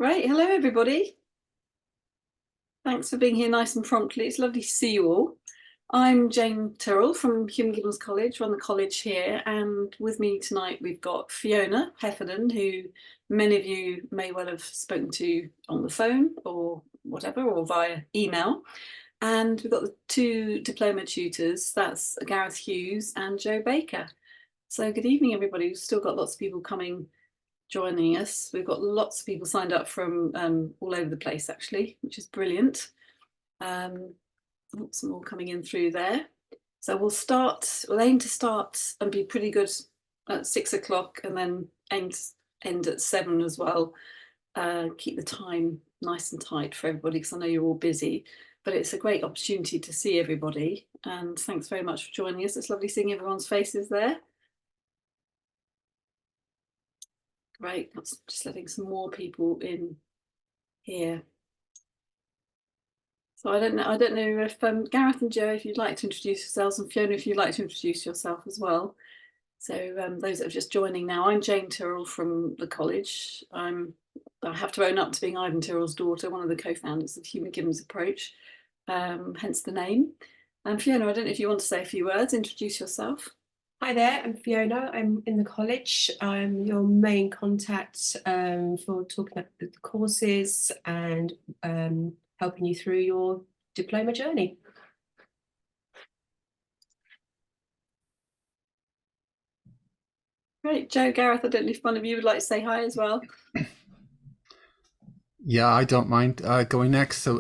Right, hello everybody. Thanks for being here nice and promptly. It's lovely to see you all. I'm Jane Tyrrell from Human Givens College, run the college here, and with me tonight we've got Fiona Heffernan, who many of you may well have spoken to on the phone or whatever, or via email. And we've got the two diploma tutors, that's Gareth Hughes and Joe Baker. So good evening everybody. We've still got lots of people joining us. We've got lots of people signed up from all over the place actually, which is brilliant. Some more coming in through there. So we'll aim to start and be pretty good at 6 o'clock and then aim to end at 7 as well. Keep the time nice and tight for everybody because I know you're all busy, but it's a great opportunity to see everybody, and thanks very much for joining us. It's lovely seeing everyone's faces there. Great, that's just letting some more people in here. So I don't know if Gareth and Joe, if you'd like to introduce yourselves, and Fiona, if you'd like to introduce yourself as well. So those that are just joining now, I'm Jane Tyrrell from the college. I have to own up to being Ivan Tyrrell's daughter, one of the co-founders of Human Givens Approach, hence the name. And Fiona, I don't know if you want to say a few words, introduce yourself. Hi there, I'm Fiona. I'm in the college. I'm your main contact for talking about the courses and helping you through your diploma journey. Great. Joe, Gareth, I don't know if one of you would like to say hi as well. Yeah, I don't mind going next. So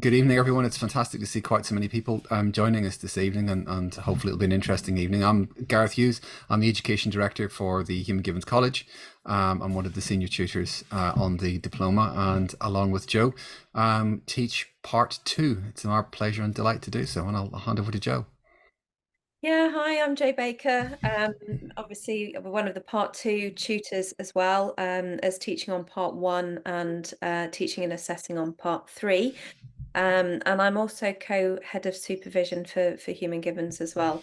good evening, everyone. It's fantastic to see quite so many people joining us this evening, and hopefully it'll be an interesting evening. I'm Gareth Hughes. I'm the Education Director for the Human Givens College. I'm one of the senior tutors on the diploma, and along with Joe, teach part 2. It's our pleasure and delight to do so, and I'll hand over to Joe. Yeah, hi, I'm Joe Baker. Obviously, one of the part 2 tutors as well, as teaching on part 1 and teaching and assessing on part 3. And I'm also co-head of supervision for Human Givens as well.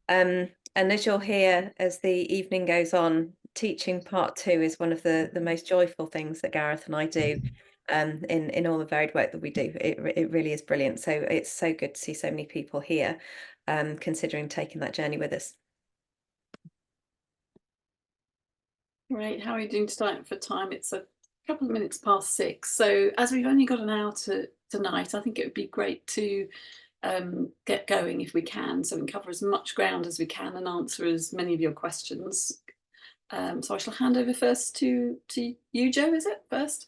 And as you'll hear as the evening goes on, teaching part 2 is one of the most joyful things that Gareth and I do. In all the varied work that we do. It really is brilliant. So it's so good to see so many people here, considering taking that journey with us. Great. How are you doing tonight for time? It's a couple of minutes past 6. So as we've only got an hour tonight, I think it would be great to get going if we can, so we can cover as much ground as we can and answer as many of your questions. So I shall hand over first to you, Joe, is it first?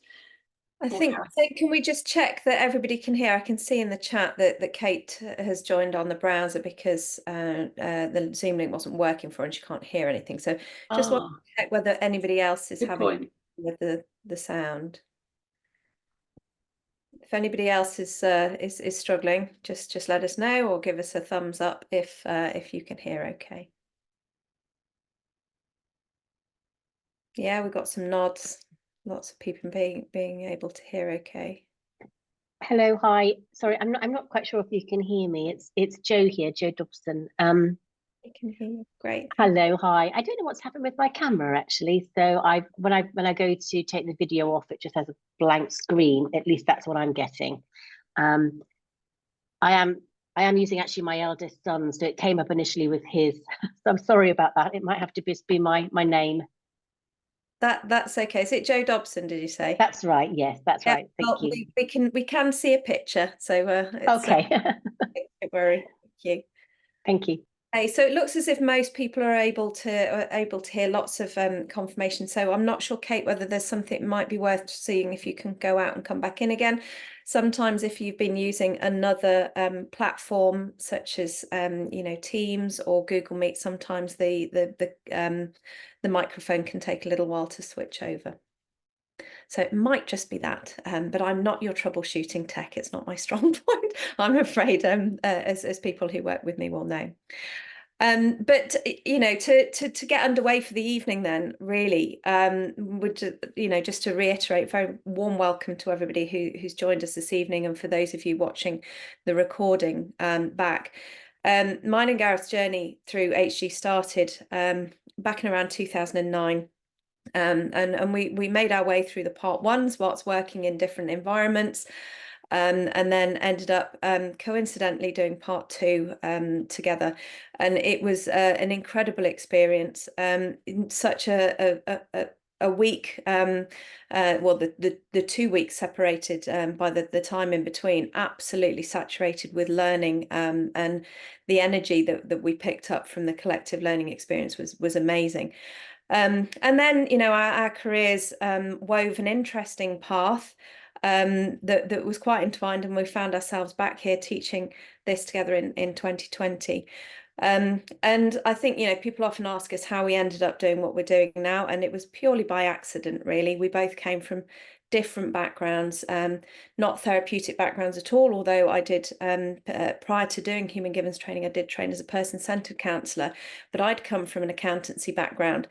I think, so can we just check that everybody can hear? I can see in the chat that Kate has joined on the browser because the Zoom link wasn't working for her and she can't hear anything. So just want to check whether anybody else is having with the sound. If anybody else is struggling, just let us know or give us a thumbs up if you can hear okay. Yeah, we've got some nods. Lots of people being able to hear okay. Hello, hi. Sorry, I'm not quite sure if you can hear me. It's Joe here, Joe Dobson. I can hear you. Great. Hello, hi. I don't know what's happened with my camera actually. So when I go to take the video off, it just has a blank screen. At least that's what I'm getting. I am using actually my eldest son, so it came up initially with his. So I'm sorry about that. It might have to be my name. That's okay. Is it Joe Dobson, did you say? That's right. Yes, that's right. Thank you. We can see a picture, so okay. Don't worry. Thank you. Thank you. Okay, so it looks as if most people are able to hear lots of confirmation. So I'm not sure, Kate, whether there's something that might be worth seeing if you can go out and come back in again. Sometimes if you've been using another platform such as Teams or Google Meet, sometimes the microphone can take a little while to switch over. So it might just be that, but I'm not your troubleshooting tech. It's not my strong point, I'm afraid, as people who work with me will know. But to get underway for the evening then, really, just to reiterate, very warm welcome to everybody who's joined us this evening, and for those of you watching the recording back. Mine and Gareth's journey through HG started back in around 2009. And we made our way through the part ones whilst working in different environments, and then ended up coincidentally doing part two together. And it was an incredible experience, in such a week, well, the 2 weeks separated by the time in between, absolutely saturated with learning, and the energy that we picked up from the collective learning experience was amazing. And then, you know, our careers wove an interesting path that was quite entwined, and we found ourselves back here teaching this together in 2020. And I think, you know, people often ask us how we ended up doing what we're doing now, and it was purely by accident, really. We both came from different backgrounds, not therapeutic backgrounds at all, although I did, prior to doing Human Givens training, I did train as a person-centered counsellor, but I'd come from an accountancy background.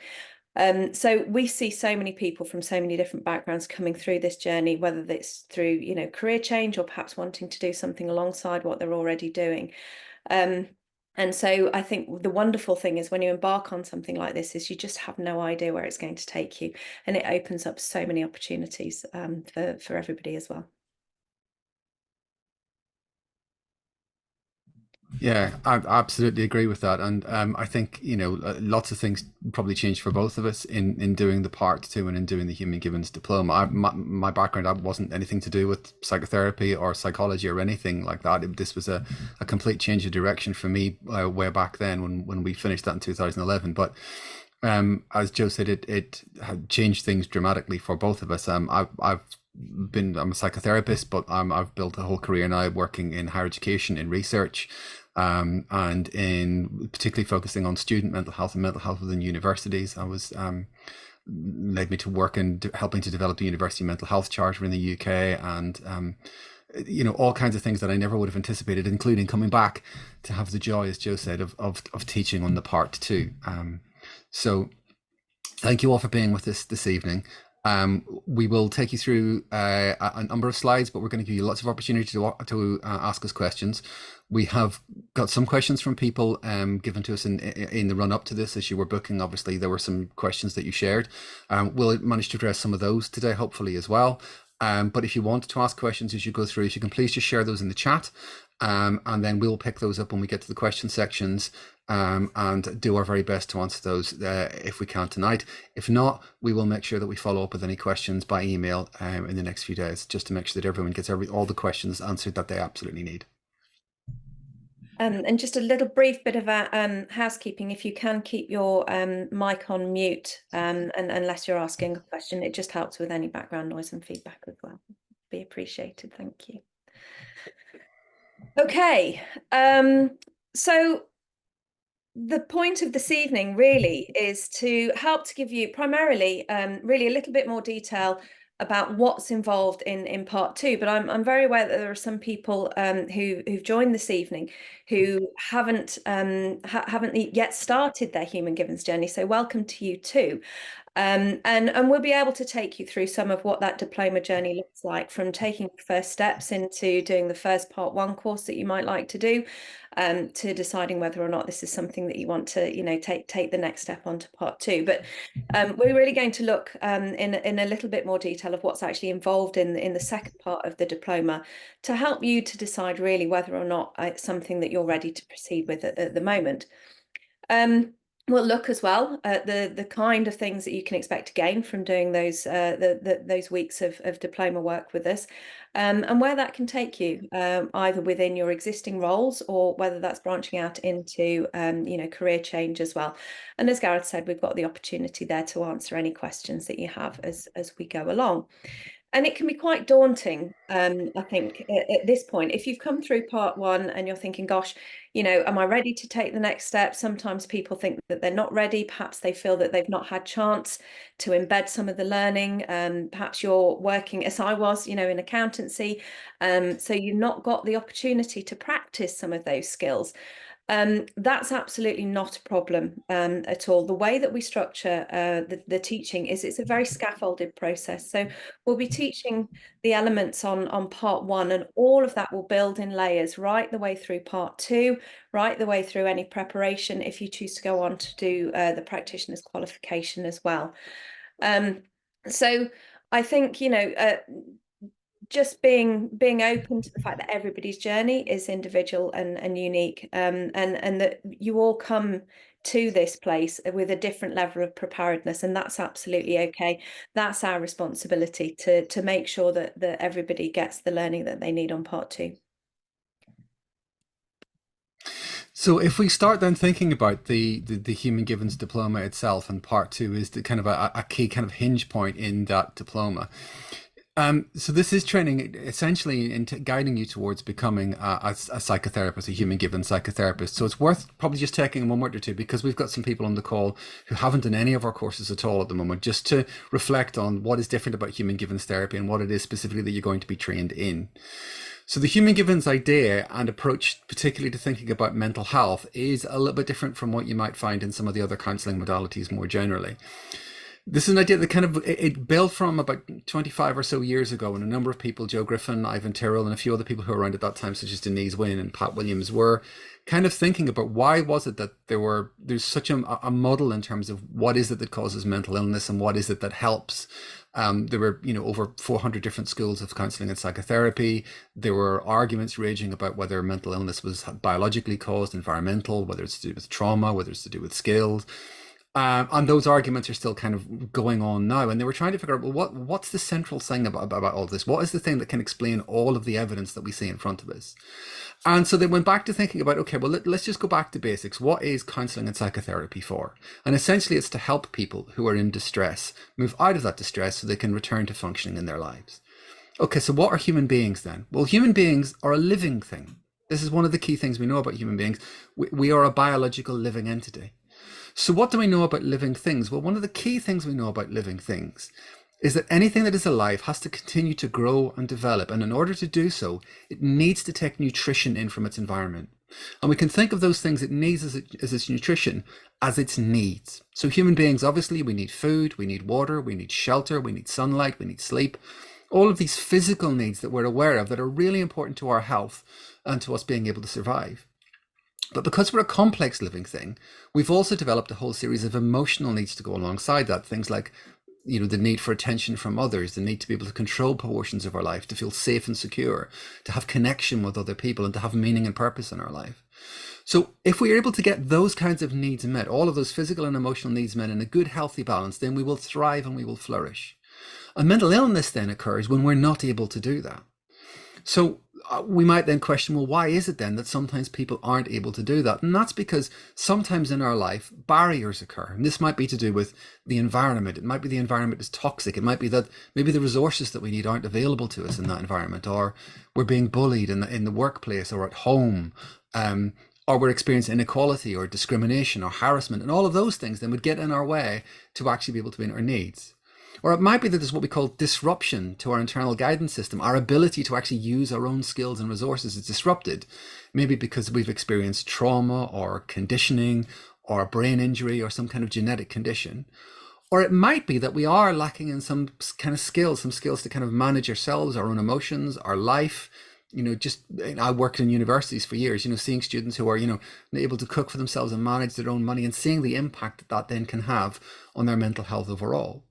So we see so many people from so many different backgrounds coming through this journey, whether it's through, you know, career change or perhaps wanting to do something alongside what they're already doing. And so I think the wonderful thing is when you embark on something like this is you just have no idea where it's going to take you, and it opens up so many opportunities for everybody as well. Yeah, I absolutely agree with that. And I think, you know, lots of things probably changed for both of us in doing the part two and in doing the Human Givens Diploma. My background wasn't anything to do with psychotherapy or psychology or anything like that. This was a complete change of direction for me way back then when we finished that in 2011. But as Joe said, it had changed things dramatically for both of us. I'm a psychotherapist, but I've built a whole career now working in higher education, in research, and in particularly focusing on student mental health and mental health within universities. I was led me to work in helping to develop the University Mental Health Charter in the UK, and you know, all kinds of things that I never would have anticipated, including coming back to have the joy, as Joe said, of teaching on the part two. So thank you all for being with us this evening. We will take you through a number of slides, but we're going to give you lots of opportunity to ask us questions. We have got some questions from people given to us in the run up to this as you were booking. Obviously, there were some questions that you shared. We'll manage to address some of those today, hopefully as well. But if you want to ask questions as you go through, if you can please just share those in the chat, and then we'll pick those up when we get to the question sections, and do our very best to answer those if we can tonight. If not, we will make sure that we follow up with any questions by email in the next few days, just to make sure that everyone gets all the questions answered that they absolutely need. And just a little brief bit of housekeeping. If you can keep your mic on mute, and unless you're asking a question, it just helps with any background noise and feedback as well. Be appreciated. Thank you. Okay, so the point of this evening really is to help to give you primarily really a little bit more detail about what's involved in part two, but I'm very aware that there are some people who've joined this evening who haven't yet started their Human Givens journey. So welcome to you too. And we'll be able to take you through some of what that diploma journey looks like, from taking the first steps into doing the first part one course that you might like to do, to deciding whether or not this is something that you want to, you know, take the next step onto part two. But we're really going to look in a little bit more detail of what's actually involved in the second part of the diploma, to help you to decide really whether or not it's something that you're ready to proceed with at the moment. We'll look as well at the kind of things that you can expect to gain from doing those weeks of diploma work with us, and where that can take you, either within your existing roles or whether that's branching out into you know, career change as well. And as Gareth said, we've got the opportunity there to answer any questions that you have as we go along. And it can be quite daunting, I think, at this point. If you've come through part one and you're thinking, gosh, you know, am I ready to take the next step? Sometimes people think that they're not ready. Perhaps they feel that they've not had chance to embed some of the learning. Perhaps you're working, as I was, you know, in accountancy. So you've not got the opportunity to practice some of those skills. That's absolutely not a problem at all. The way that we structure the teaching is it's a very scaffolded process. So we'll be teaching the elements on part one, and all of that will build in layers right the way through part two, right the way through any preparation if you choose to go on to do the practitioner's qualification as well. So I think, you know, just being open to the fact that everybody's journey is individual and unique, and that you all come to this place with a different level of preparedness, and that's absolutely okay. That's our responsibility to make sure that everybody gets the learning that they need on part 2. So if we start then thinking about the Human Givens Diploma itself, and part 2 is the kind of a key kind of hinge point in that diploma. So this is training essentially into guiding you towards becoming a psychotherapist, a Human Givens psychotherapist. So it's worth probably just taking a moment or two, because we've got some people on the call who haven't done any of our courses at all at the moment, just to reflect on what is different about Human Givens therapy and what it is specifically that you're going to be trained in. So the Human Givens idea and approach, particularly to thinking about mental health, is a little bit different from what you might find in some of the other counselling modalities more generally. This is an idea that kind of it built from about 25 or so years ago, and a number of people, Joe Griffin, Ivan Tyrrell, and a few other people who were around at that time, such as Denise Wynn and Pat Williams, were kind of thinking about why was it that there's such a model in terms of what is it that causes mental illness and what is it that helps. There were, you know, over 400 different schools of counselling and psychotherapy. There were arguments raging about whether mental illness was biologically caused, environmental, whether it's to do with trauma, whether it's to do with skills. And those arguments are still kind of going on now. And they were trying to figure out, well, what's the central thing about all this? What is the thing that can explain all of the evidence that we see in front of us? And so they went back to thinking about, okay, well, let's just go back to basics. What is counselling and psychotherapy for? And essentially, it's to help people who are in distress move out of that distress so they can return to functioning in their lives. Okay, so what are human beings then? Well, human beings are a living thing. This is one of the key things we know about human beings. We are a biological living entity. So what do we know about living things? Well, one of the key things we know about living things is that anything that is alive has to continue to grow and develop. And in order to do so, it needs to take nutrition in from its environment. And we can think of those things it needs as its nutrition as its needs. So human beings, obviously, we need food, we need water, we need shelter, we need sunlight, we need sleep. All of these physical needs that we're aware of that are really important to our health and to us being able to survive. But because we're a complex living thing, we've also developed a whole series of emotional needs to go alongside that. Things like, you know, the need for attention from others, the need to be able to control portions of our life, to feel safe and secure, to have connection with other people, and to have meaning and purpose in our life. So if we're able to get those kinds of needs met, all of those physical and emotional needs met in a good, healthy balance, then we will thrive and we will flourish. And mental illness then occurs when we're not able to do that. So we might then question, well, why is it then that sometimes people aren't able to do that? And that's because sometimes in our life, barriers occur. And this might be to do with the environment. It might be the environment is toxic. It might be that maybe the resources that we need aren't available to us in that environment, or we're being bullied in the workplace or at home, or we're experiencing inequality or discrimination or harassment. And all of those things then would get in our way to actually be able to meet our needs. Or it might be that there's what we call disruption to our internal guidance system. Our ability to actually use our own skills and resources is disrupted, maybe because we've experienced trauma or conditioning or brain injury or some kind of genetic condition. Or it might be that we are lacking in some kind of skills, some skills to kind of manage ourselves, our own emotions, our life. You know, I worked in universities for years, you know, seeing students who are, you know, able to cook for themselves and manage their own money, and seeing the impact that then can have on their mental health overall.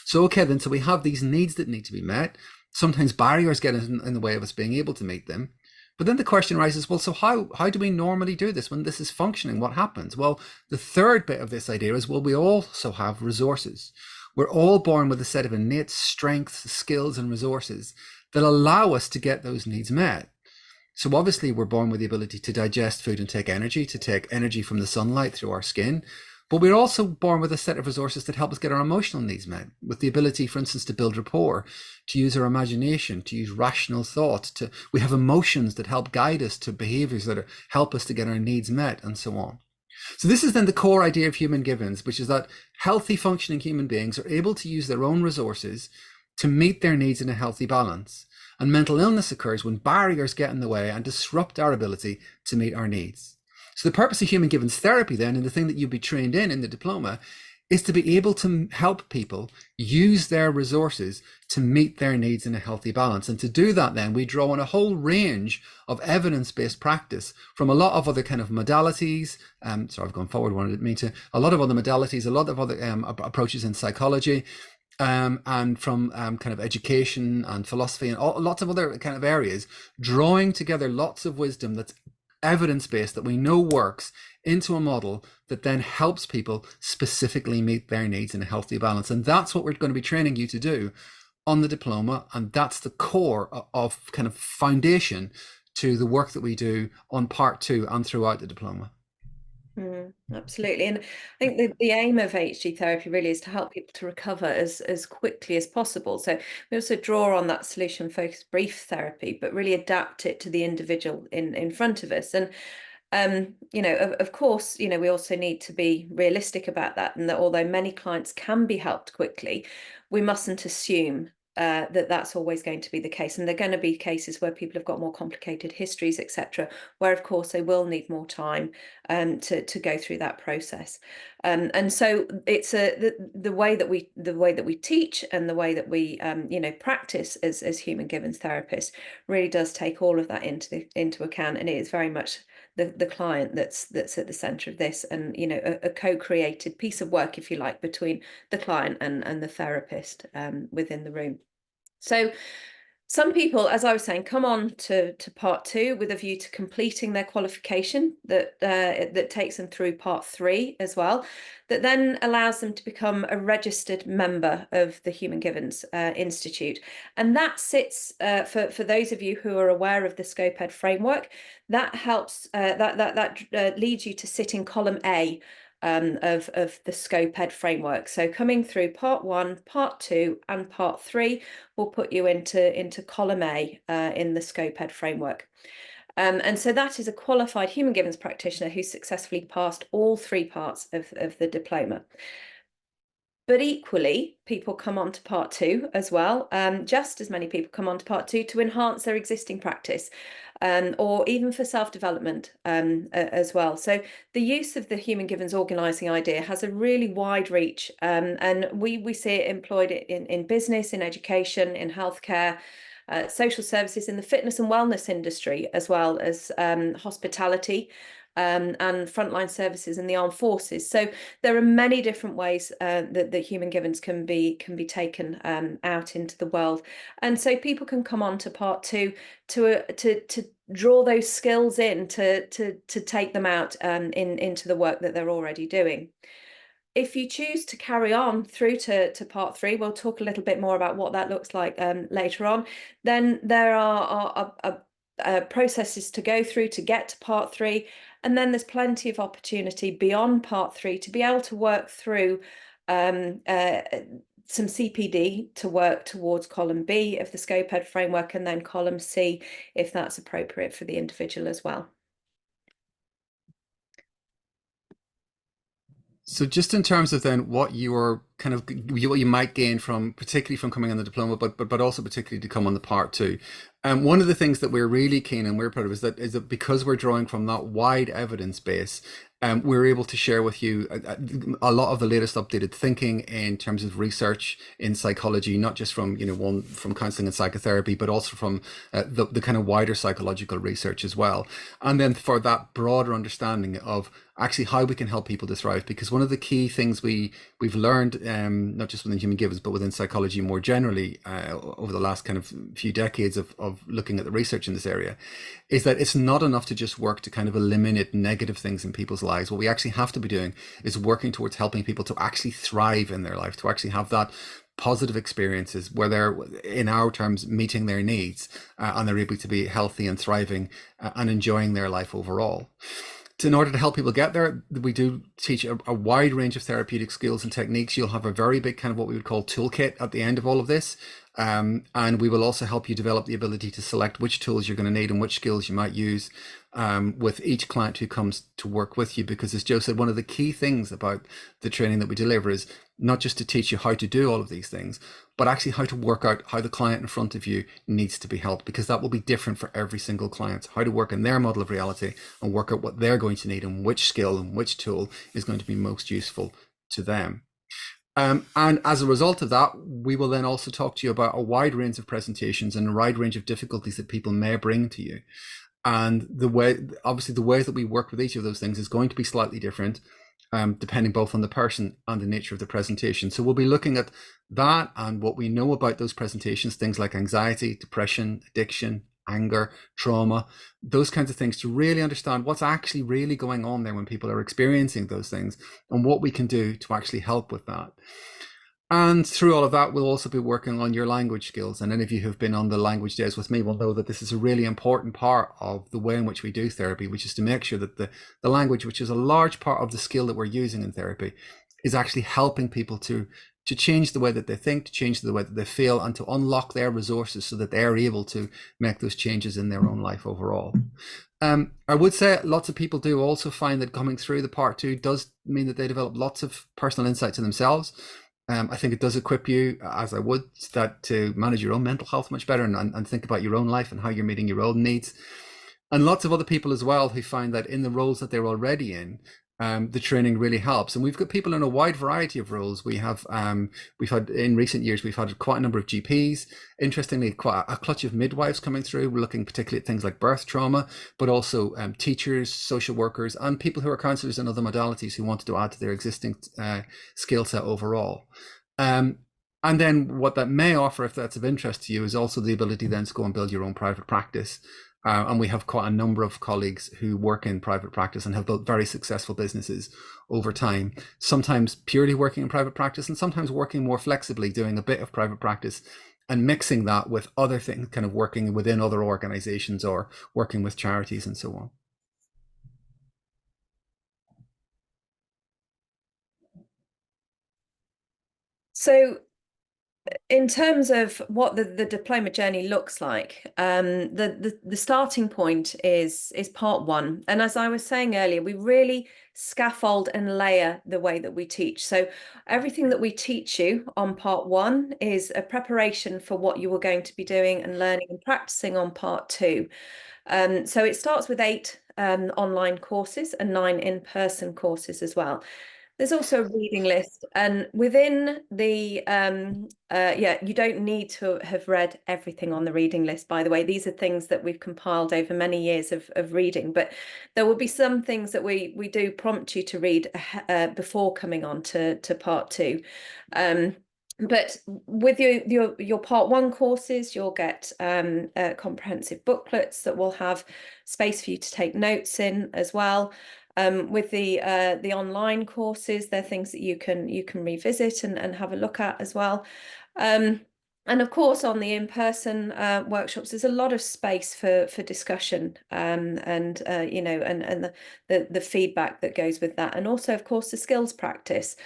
So, okay, then, so we have these needs that need to be met. Sometimes barriers get in the way of us being able to meet them. But then the question arises, well, so how do we normally do this when this is functioning? What happens? Well, the third bit of this idea is, well, we also have resources. We're all born with a set of innate strengths, skills, and resources that allow us to get those needs met. So obviously, we're born with the ability to digest food and take energy from the sunlight through our skin. But we're also born with a set of resources that help us get our emotional needs met, with the ability, for instance, to build rapport, to use our imagination, to use rational thought. We have emotions that help guide us to behaviors that help us to get our needs met, and so on. So this is then the core idea of Human Givens, which is that healthy, functioning human beings are able to use their own resources to meet their needs in a healthy balance. And mental illness occurs when barriers get in the way and disrupt our ability to meet our needs. So the purpose of Human Givens therapy then, and the thing that you'll be trained in the diploma, is to be able to help people use their resources to meet their needs in a healthy balance. And to do that then, we draw on a whole range of evidence-based practice from a lot of other kind of modalities. Sorry, I've gone forward, a lot of other modalities, a lot of other approaches in psychology. and from kind of education and philosophy and lots of other kind of areas, drawing together lots of wisdom that's evidence-based, that we know works, into a model that then helps people specifically meet their needs in a healthy balance. And that's what we're going to be training you to do on the diploma, and that's the core of kind of foundation to the work that we do on part 2 and throughout the diploma. Absolutely. And I think the aim of HG therapy really is to help people to recover as quickly as possible. So we also draw on that solution focused brief therapy, but really adapt it to the individual in front of us. And of course, we also need to be realistic about that, and that although many clients can be helped quickly, we mustn't assume that that's always going to be the case. And there are going to be cases where people have got more complicated histories, etc., where of course they will need more time to go through that process. And so it's the way that we teach and the way that we practice as Human Givens therapists really does take all of that into account, and it is very much the client that's at the center of this, and a co-created piece of work, if you like, between the client and the therapist within the room. So some people, as I was saying, come on to part 2 with a view to completing their qualification that takes them through part 3 as well, that then allows them to become a registered member of the Human Givens Institute. And that sits, for those of you who are aware of the SCOPED framework, that helps, that leads you to sit in column A of the SCOPED framework. So coming through part 1, part 2 and part 3 will put you into column A in the SCOPED framework. And so that is a qualified Human Givens practitioner who successfully passed all 3 parts of the diploma. But equally, people come on to part 2 as well. Just as many people come on to part 2 to enhance their existing practice, or even for self-development as well. So the use of the Human Givens organising idea has a really wide reach, and we see it employed in business, in education, in healthcare, social services, in the fitness and wellness industry, as well as hospitality, and frontline services in the armed forces. So there are many different ways that Human Givens can be taken out into the world, and so people can come on to part 2 to draw those skills in to take them out into the work that they're already doing. If you choose to carry on through to part 3, we'll talk a little bit more about what that looks like later on. Then there are processes to go through to get to part 3, and then there's plenty of opportunity beyond part 3 to be able to work through some CPD to work towards column B of the SCOPED framework, and then column C if that's appropriate for the individual as well. So just in terms of then what you're kind of what you might gain from, particularly from coming on the diploma, but also particularly to come on the part 2. One of the things that we're really keen and we're proud of is that because we're drawing from that wide evidence base, we're able to share with you a lot of the latest updated thinking in terms of research in psychology, not just from from counseling and psychotherapy, but also from the kind of wider psychological research as well. And then for that broader understanding of actually how we can help people to thrive, because one of the key things we've learned, not just within Human Givens, but within psychology more generally over the last kind of few decades of looking at the research in this area, is that it's not enough to just work to kind of eliminate negative things in people's lives. What we actually have to be doing is working towards helping people to actually thrive in their life, to actually have that positive experiences where they're, in our terms, meeting their needs and they're able to be healthy and thriving and enjoying their life overall. In order to help people get there, we do teach a wide range of therapeutic skills and techniques. You'll have a very big kind of what we would call toolkit at the end of all of this. And we will also help you develop the ability to select which tools you're going to need and which skills you might use with each client who comes to work with you. Because as Joe said, one of the key things about the training that we deliver is not just to teach you how to do all of these things, but actually how to work out how the client in front of you needs to be helped, because that will be different for every single client. How to work in their model of reality and work out what they're going to need and which skill and which tool is going to be most useful to them. And as a result of that, we will then also talk to you about a wide range of presentations and a wide range of difficulties that people may bring to you. And obviously the way that we work with each of those things is going to be slightly different. depending both on the person and the nature of the presentation. So we'll be looking at that and what we know about those presentations, things like anxiety, depression, addiction, anger, trauma, those kinds of things, to really understand what's actually really going on there when people are experiencing those things and what we can do to actually help with that. And through all of that, we'll also be working on your language skills. And any of you who've been on the language days with me will know that this is a really important part of the way in which we do therapy, which is to make sure that the language, which is a large part of the skill that we're using in therapy, is actually helping people to change the way that they think, to change the way that they feel, and to unlock their resources so that they're able to make those changes in their own life overall. I would say lots of people do also find that coming through the part 2 does mean that they develop lots of personal insights in themselves. I think it does equip you, as I would, that to manage your own mental health much better and think about your own life and how you're meeting your own needs. And lots of other people as well who find that in the roles that they're already in, the training really helps. And we've got people in a wide variety of roles. We've had in recent years, we've had quite a number of GPs, interestingly, quite a clutch of midwives coming through. We're looking particularly at things like birth trauma, but also teachers, social workers, and people who are counsellors in other modalities who wanted to add to their existing skill set overall. And then what that may offer, if that's of interest to you, is also the ability then to go and build your own private practice. And we have quite a number of colleagues who work in private practice and have built very successful businesses over time, sometimes purely working in private practice and sometimes working more flexibly, doing a bit of private practice and mixing that with other things, kind of working within other organizations or working with charities and so on. So in terms of what the diploma journey looks like, the starting point is part 1. And as I was saying earlier, we really scaffold and layer the way that we teach. So everything that we teach you on part 1 is a preparation for what you are going to be doing and learning and practicing on part 2. So it starts with 8 online courses and 9 in-person courses as well. There's also a reading list, and within the you don't need to have read everything on the reading list, by the way. These are things that we've compiled over many years of reading, but there will be some things that we do prompt you to read before coming on to part 2. But with your part 1 courses, you'll get comprehensive booklets that will have space for you to take notes in as well. With the online courses, they're things that you can revisit and have a look at as well. And of course, on the in-person workshops, there's a lot of space for discussion and the feedback that goes with that, and also, of course, the skills practice.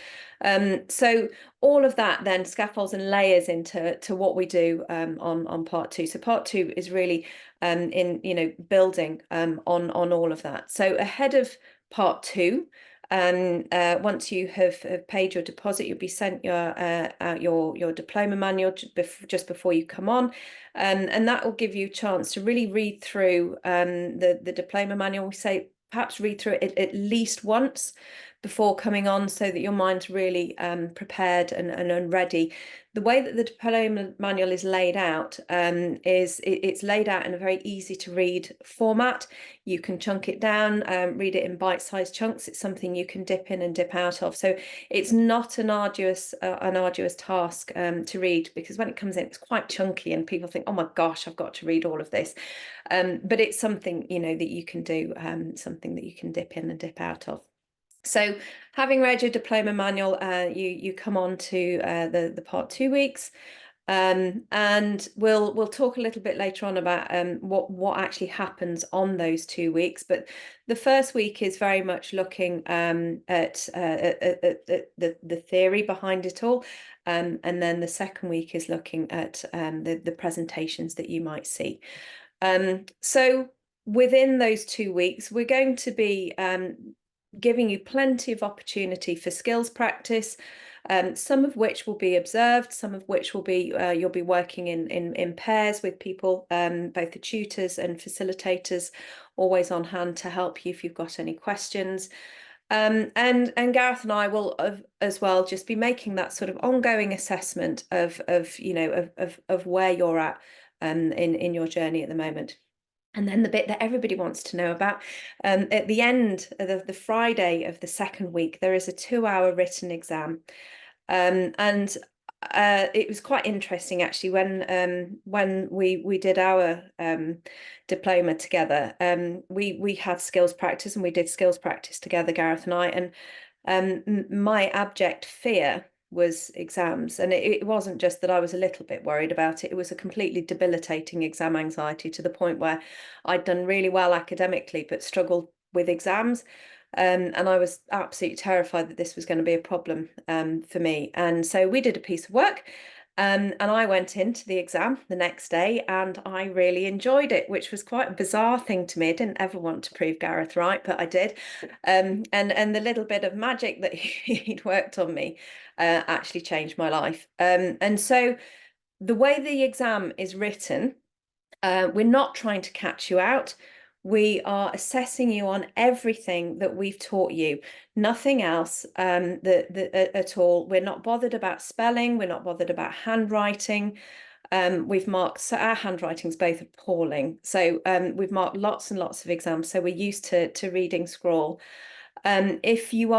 So all of that then scaffolds and layers into what we do on part 2. So part 2 is really in building on all of that. So ahead of part 2, once you have paid your deposit, you'll be sent your diploma manual just before you come on, and that will give you a chance to really read through the diploma manual. We say perhaps read through it at least once before coming on, so that your mind's really prepared and ready. The way that the diploma manual is laid out it's laid out in a very easy to read format. You can chunk it down, read it in bite-sized chunks. It's something you can dip in and dip out of. So it's not an arduous task to read, because when it comes in, it's quite chunky and people think, oh my gosh, I've got to read all of this. But it's something, that you can do, something that you can dip in and dip out of. So having read your diploma manual, you come on to the part 2 weeks, and we'll talk a little bit later on about what actually happens on those 2 weeks. But the first week is very much looking at the theory behind it all, and then the second week is looking at the presentations that you might see. So within those 2 weeks, we're going to be giving you plenty of opportunity for skills practice, some of which will be observed, some of which will be you'll be working in pairs with people, both the tutors and facilitators, always on hand to help you if you've got any questions. And Gareth and I will as well just be making that sort of ongoing assessment of where you're at in your journey at the moment. And then the bit that everybody wants to know about, at the end of the Friday of the second week, there is a 2-hour written exam. And it was quite interesting actually when we did our diploma together. We had skills practice, and we did skills practice together, Gareth and I. And my abject fear was exams, and it wasn't just that I was a little bit worried about it. It was a completely debilitating exam anxiety, to the point where I'd done really well academically but struggled with exams. And I was absolutely terrified that this was going to be a problem for me. And so we did a piece of work, and I went into the exam the next day, and I really enjoyed it, which was quite a bizarre thing to me. I didn't ever want to prove Gareth right, but I did. And the little bit of magic that he'd worked on me actually changed my life. And so the way the exam is written, we're not trying to catch you out. We are assessing you on everything that we've taught you, nothing else at all. We're not bothered about spelling. We're not bothered about handwriting. We've marked, so our handwriting's both appalling. So we've marked lots and lots of exams. So we're used to reading scroll. If you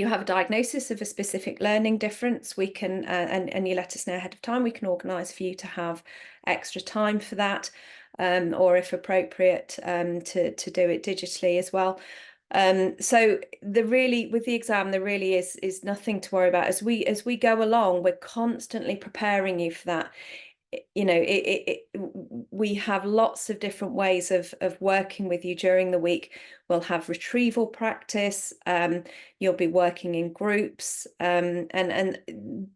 have a diagnosis of a specific learning difference, we can, and you let us know ahead of time, we can organise for you to have extra time for that, or if appropriate, to do it digitally as well. So with the exam, there really is nothing to worry about. As we go along, we're constantly preparing you for that. You know, we have lots of different ways of working with you during the week. We'll have retrieval practice. You'll be working in groups, and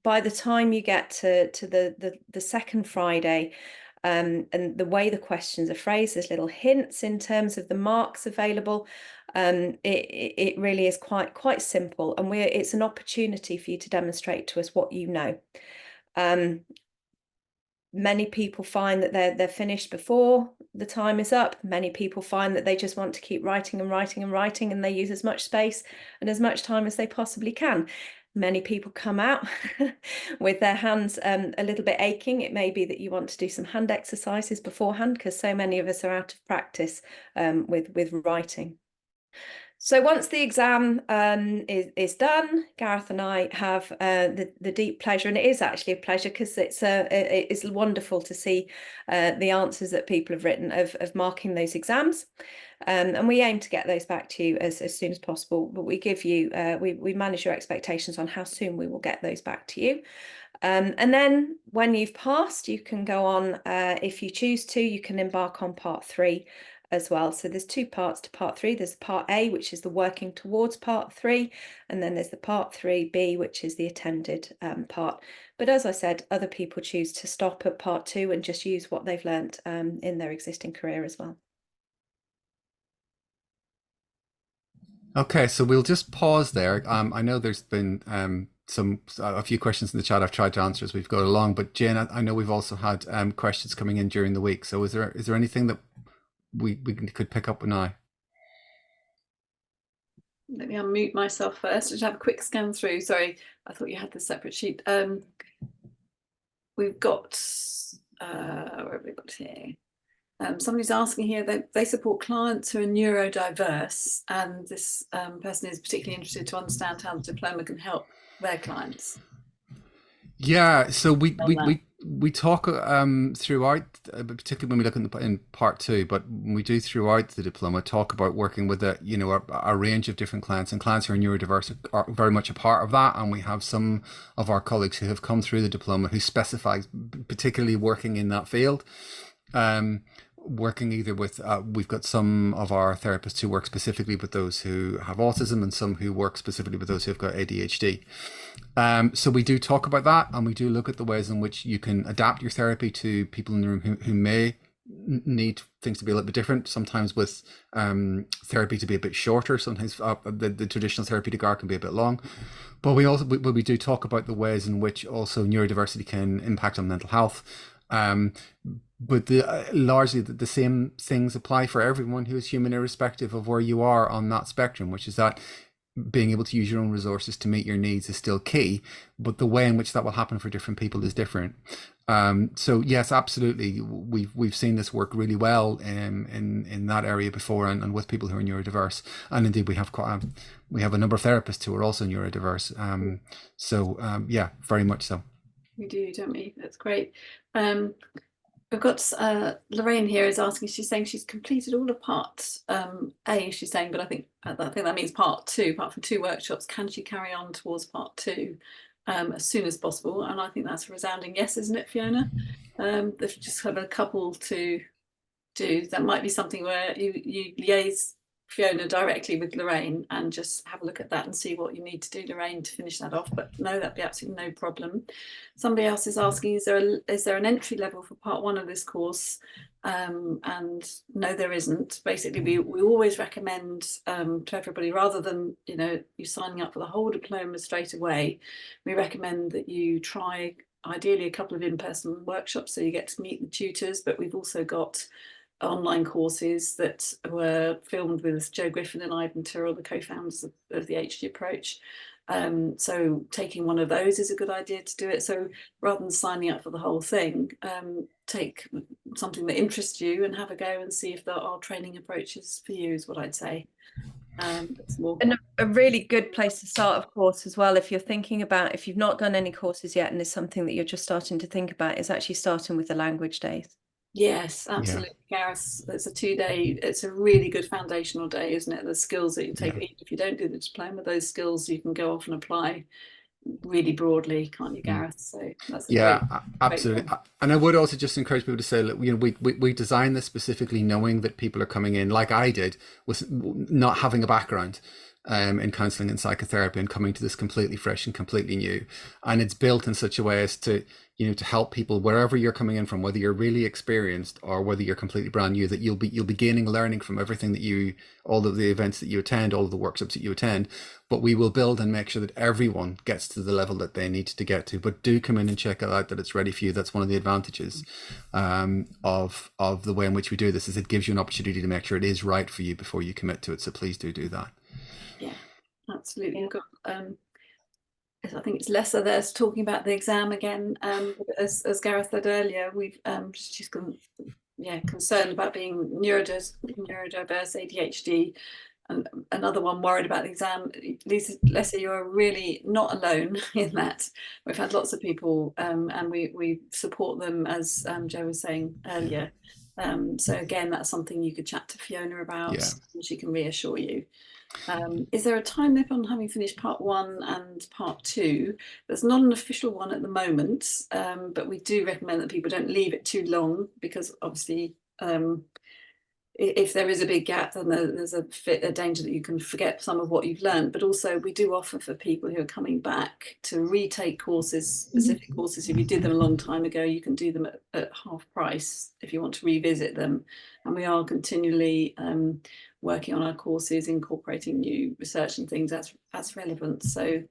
by the time you get to the second Friday, and the way the questions are phrased, there's little hints in terms of the marks available. It really is quite simple, and it's an opportunity for you to demonstrate to us what you know. Many people find that they're finished before the time is up. Many people find that they just want to keep writing and writing and writing, and they use as much space and as much time as they possibly can. Many people come out with their hands a little bit aching. It may be that you want to do some hand exercises beforehand, because so many of us are out of practice with writing. So once the exam is done, Gareth and I have the deep pleasure, and it is actually a pleasure, because it's wonderful to see the answers that people have written of marking those exams, and we aim to get those back to you as soon as possible. But we give you we manage your expectations on how soon we will get those back to you. And then when you've passed, you can go on, if you choose to, you can embark on part 3 as well. So there's 2 parts to part 3. There's part A, which is the working towards part 3, and then there's the part 3B, which is the attended part. But as I said, other people choose to stop at part 2 and just use what they've learnt in their existing career as well. Okay, so we'll just pause there. I know there's been a few questions in the chat I've tried to answer as we've gone along, but Jane, I know we've also had questions coming in during the week. So is there anything that we could pick up now? Let me unmute myself first. Just have a quick scan through. Sorry, I thought you had the separate sheet. We've got where have we got here? Somebody's asking here that they support clients who are neurodiverse, and this person is particularly interested to understand how the diploma can help their clients. Yeah, so we talk throughout, particularly when we look in part 2, but we do throughout the diploma talk about working with a range of different clients, and clients who are neurodiverse are very much a part of that. And we have some of our colleagues who have come through the diploma who specify particularly working in that field. Working either with, we've got some of our therapists who work specifically with those who have autism, and some who work specifically with those who've got ADHD. So we do talk about that, and we do look at the ways in which you can adapt your therapy to people in the room who may need things to be a little bit different. Sometimes with therapy to be a bit shorter. Sometimes the traditional therapeutic hour can be a bit long. But we do talk about the ways in which also neurodiversity can impact on mental health. But largely the same things apply for everyone who is human, irrespective of where you are on that spectrum, which is that being able to use your own resources to meet your needs is still key, but the way in which that will happen for different people is different. So yes, absolutely. We've seen this work really well in that area before, and with people who are neurodiverse, and indeed we have we have a number of therapists who are also neurodiverse. Yeah, very much so. We do, don't we? That's great. We've got Lorraine here is asking. She's saying she's completed all of part A. She's saying, but I think that means part 2. Apart from 2 workshops, can she carry on towards part 2 as soon as possible? And I think that's a resounding yes, isn't it, Fiona? They've just have a couple to do. That might be something where you liaise, Fiona, directly with Lorraine and just have a look at that and see what you need to do, Lorraine, to finish that off. But no, that'd be absolutely no problem. Somebody else is asking, is there an entry level for part 1 of this course? And no, there isn't. Basically, we always recommend to everybody, rather than you signing up for the whole diploma straight away, we recommend that you try ideally a couple of in-person workshops so you get to meet the tutors. But we've also got online courses that were filmed with Joe Griffin and Ivan Tyrrell, the co-founders of the HG approach. So taking one of those is a good idea to do it. So rather than signing up for the whole thing, take something that interests you and have a go and see if there are training approaches for you, is what I'd say. And a really good place to start, of course, as well, if you're thinking about, if you've not done any courses yet and it's something that you're just starting to think about, is actually starting with the language days. Yes, absolutely, Gareth. It's a 2-day, it's a really good foundational day, isn't it? The skills that you take, even if you don't do the diploma, those skills you can go off and apply really broadly, can't you, Gareth? So that's absolutely. And I would also just encourage people to say, look, we designed this specifically knowing that people are coming in, like I did, with not having a background in counselling and psychotherapy, and coming to this completely fresh and completely new. And it's built in such a way as to to help people wherever you're coming in from, whether you're really experienced or whether you're completely brand new, that you'll be gaining learning from everything that all of the events that you attend, all of the workshops that you attend. But we will build and make sure that everyone gets to the level that they need to get to. But do come in and check it out, that it's ready for you. That's one of the advantages of the way in which we do this, is it gives you an opportunity to make sure it is right for you before you commit to it. So please do that. Yeah, absolutely. We've got I think it's Lessa there's talking about the exam again. As Gareth said earlier, she's concerned about being neurodiverse, ADHD, and another one worried about the exam. Lessa, you're really not alone in that. We've had lots of people, and we support them, as Joe was saying earlier. So again, that's something you could chat to Fiona about, and she can reassure you. Is there a time limit on having finished part 1 and part 2? There's not an official one at the moment, but we do recommend that people don't leave it too long, because obviously if there is a big gap, then there's a danger that you can forget some of what you've learned. But also we do offer for people who are coming back to retake courses, specific courses. If you did them a long time ago, you can do them at half price if you want to revisit them. And we are continually working on our courses, incorporating new research and things as relevant. So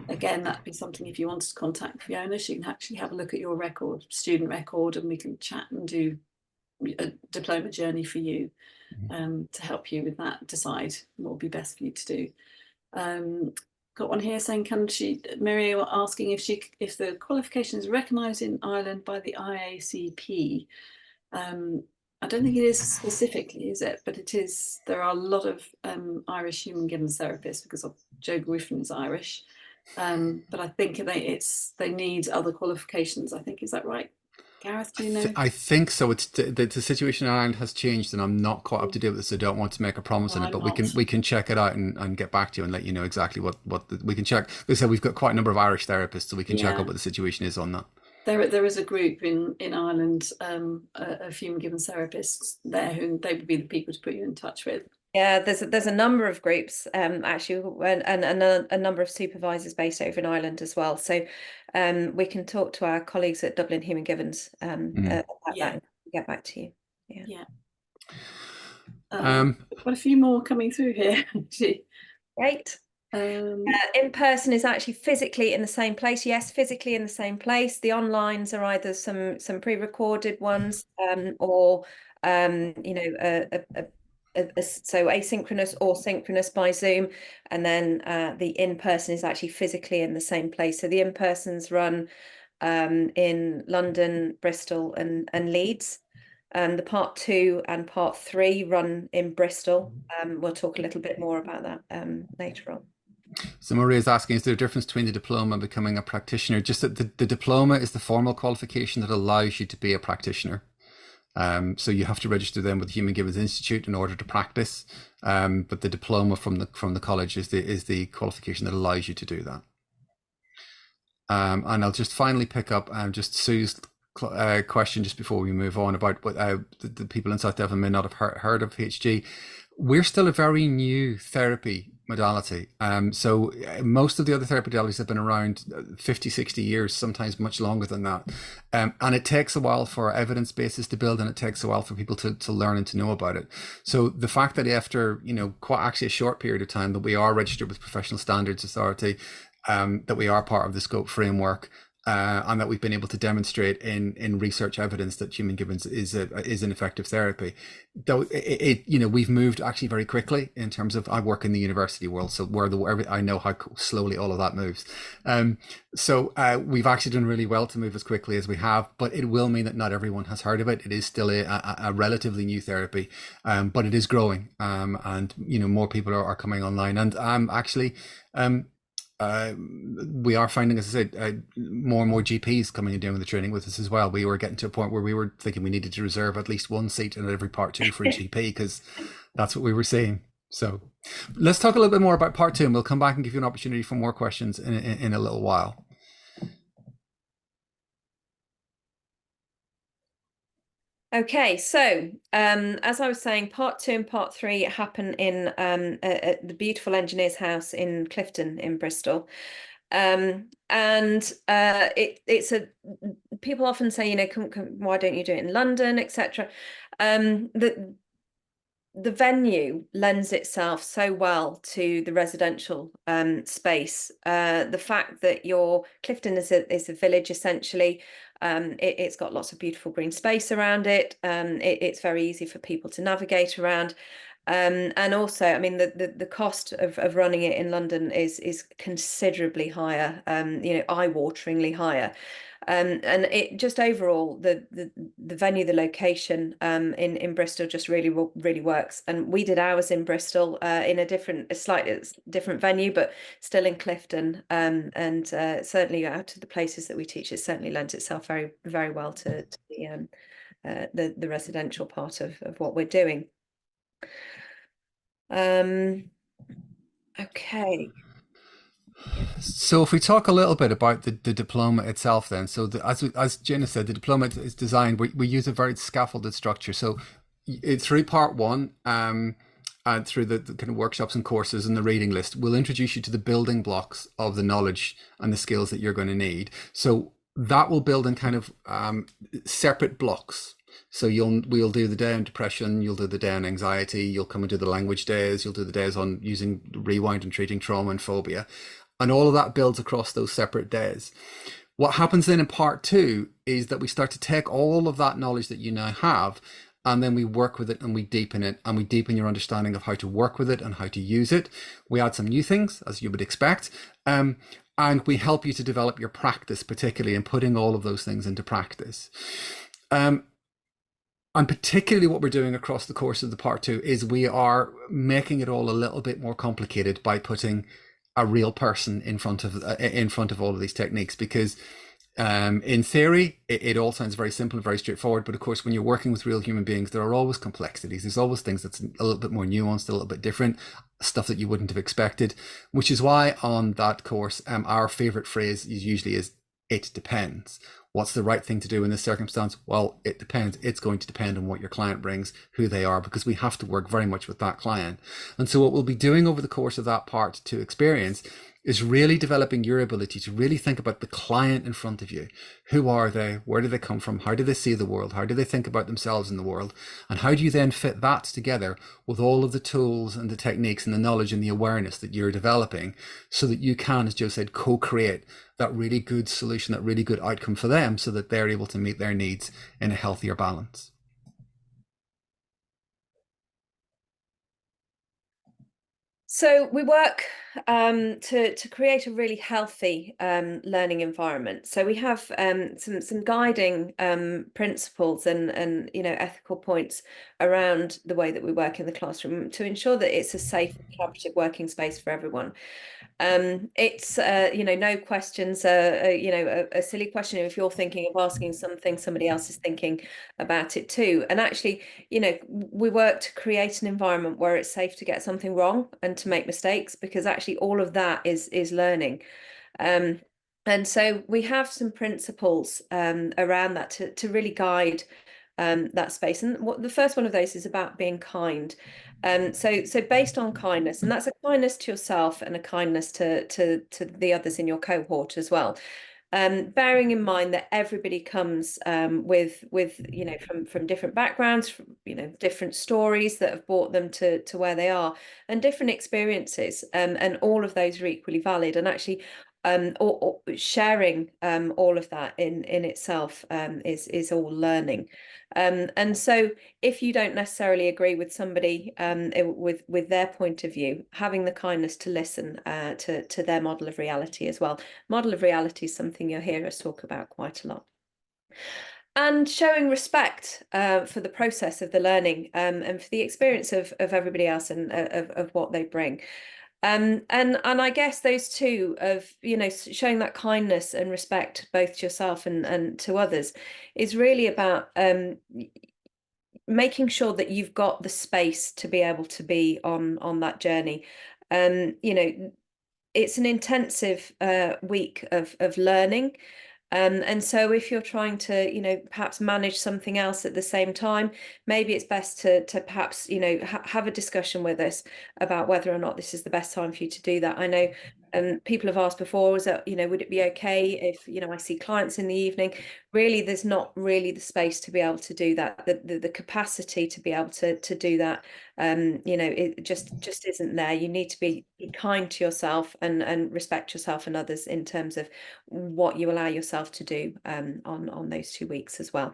again, that'd be something, if you wanted to contact Fiona, she can actually have a look at your student record, and we can chat and do a diploma journey for you to help you with that, decide what would be best for you to do. Got one here saying, Miriam asking if the qualification is recognised in Ireland by the IACP. I don't think it is specifically, is it? But it is. There are a lot of Irish Human Givens therapists, because Joe Griffin is Irish. But I think they need other qualifications. I think, is that right, Gareth? Do you know? I think so. It's the situation in Ireland has changed, and I'm not quite up to date with this. So I don't want to make a promise on it, but we can check it out and get back to you and let you know exactly what we can check. Like I said, we've got quite a number of Irish therapists, so we can check out what the situation is on that. There is a group in Ireland of Human Givens therapists there, who they would be the people to put you in touch with. Yeah, there's a number of groups actually, and a number of supervisors based over in Ireland as well. So we can talk to our colleagues at Dublin Human Givens about that and get back to you. Got a few more coming through here. Great. In person is actually physically in the same place. Yes, physically in the same place. The onlines are either some pre-recorded ones or so asynchronous or synchronous by Zoom, and then the in-person is actually physically in the same place. So the in-persons run in London, Bristol and Leeds. The part 2 and part 3 run in Bristol. We'll talk a little bit more about that later on. So Maria is asking, is there a difference between the diploma and becoming a practitioner? Just that the diploma is the formal qualification that allows you to be a practitioner. So you have to register then with the Human Givens Institute in order to practice. But the diploma from the college is the qualification that allows you to do that. And I'll just finally pick up just Sue's question just before we move on about what the people in South Devon may not have heard of HG. We're still a very new therapy modality. So most of the other therapy modalities have been around 50, 60 years, sometimes much longer than that. And it takes a while for evidence bases to build, and it takes a while for people to learn and to know about it. So the fact that after, quite actually a short period of time that we are registered with Professional Standards Authority, that we are part of the scope framework, and that we've been able to demonstrate in research evidence that Human Givens is an effective therapy. Though we've moved actually very quickly in terms of, I work in the university world, so where I know how slowly all of that moves. So we've actually done really well to move as quickly as we have, but it will mean that not everyone has heard of it. It is still a relatively new therapy, but it is growing, and more people are coming online, and actually. We are finding, as I said, more and more GPs coming and doing the training with us as well. We were getting to a point where we were thinking we needed to reserve at least one seat in every part 2 for a GP, because that's what we were seeing. So let's talk a little bit more about part 2, and we'll come back and give you an opportunity for more questions in a little while. Okay, so as I was saying, part 2 and part 3 happen in at the beautiful Engineers House in Clifton in Bristol. It's people often say, why don't you do it in London, etc. The venue lends itself so well to the residential space. The fact that Clifton is a village essentially. It's got lots of beautiful green space around it. It's very easy for people to navigate around. And also, I mean, the cost of running it in London is considerably higher, eye-wateringly higher. And it just overall, the venue, the location in Bristol just really works. And we did ours in Bristol in a slightly different venue, but still in Clifton. And certainly out to the places that we teach, it certainly lends itself very, very well to the residential part of what we're doing. Okay. So if we talk a little bit about the diploma itself then, so as Jenna said, the diploma is designed, we use a very scaffolded structure. So through part 1, and through the kind of workshops and courses and the reading list, we'll introduce you to the building blocks of the knowledge and the skills that you're going to need. So that will build in kind of separate blocks. So we'll do the day on depression, you'll do the day on anxiety, you'll come and do the language days, you'll do the days on using rewind and treating trauma and phobia. And all of that builds across those separate days. What happens then in part 2 is that we start to take all of that knowledge that you now have, and then we work with it and we deepen it, and we deepen your understanding of how to work with it and how to use it. We add some new things, as you would expect, and we help you to develop your practice, particularly in putting all of those things into practice. And particularly what we're doing across the course of the part 2 is we are making it all a little bit more complicated by putting a real person in front of all of these techniques, because in theory it all sounds very simple and very straightforward, but of course when you're working with real human beings, there are always complexities. There's always things that's a little bit more nuanced, a little bit different, stuff that you wouldn't have expected, which is why on that course our favorite phrase usually is, it depends. What's the right thing to do in this circumstance? Well, it depends. It's going to depend on what your client brings, who they are, because we have to work very much with that client. And so what we'll be doing over the course of that part 2 experience is really developing your ability to really think about the client in front of you. Who are they? Where do they come from? How do they see the world? How do they think about themselves in the world? And how do you then fit that together with all of the tools and the techniques and the knowledge and the awareness that you're developing, so that you can, as Joe said, co-create that really good solution, that really good outcome for them, so that they're able to meet their needs in a healthier balance. So we work to create a really healthy learning environment. So we have some guiding principles and ethical points around the way that we work in the classroom to ensure that it's a safe and collaborative working space for everyone. It's no questions a silly question if you're thinking of asking something, somebody else is thinking about it too. And actually, we work to create an environment where it's safe to get something wrong and to make mistakes, because actually all of that is learning. And so we have some principles around that to really guide that space. And the first one of those is about being kind. So based on kindness, and that's a kindness to yourself and a kindness to the others in your cohort as well. Bearing in mind that everybody comes with from different backgrounds, different stories that have brought them to where they are, and different experiences, and all of those are equally valid. And actually, or sharing all of that in itself is all learning. And so if you don't necessarily agree with somebody with their point of view, having the kindness to listen to their model of reality as well. Model of reality is something you'll hear us talk about quite a lot. And showing respect for the process of the learning and for the experience of everybody else and of what they bring. And I guess those two of showing that kindness and respect both to yourself and to others is really about making sure that you've got the space to be able to be on that journey. It's an intensive week of learning. And so if you're trying to, perhaps manage something else at the same time, maybe it's best to perhaps, have a discussion with us about whether or not this is the best time for you to do that. I know people have asked before, would it be okay if, I see clients in the evening? Really, there's not really the space to be able to do that. The capacity to be able to do that, it just isn't there. You need to be kind to yourself and respect yourself and others in terms of what you allow yourself to do on those 2 weeks as well.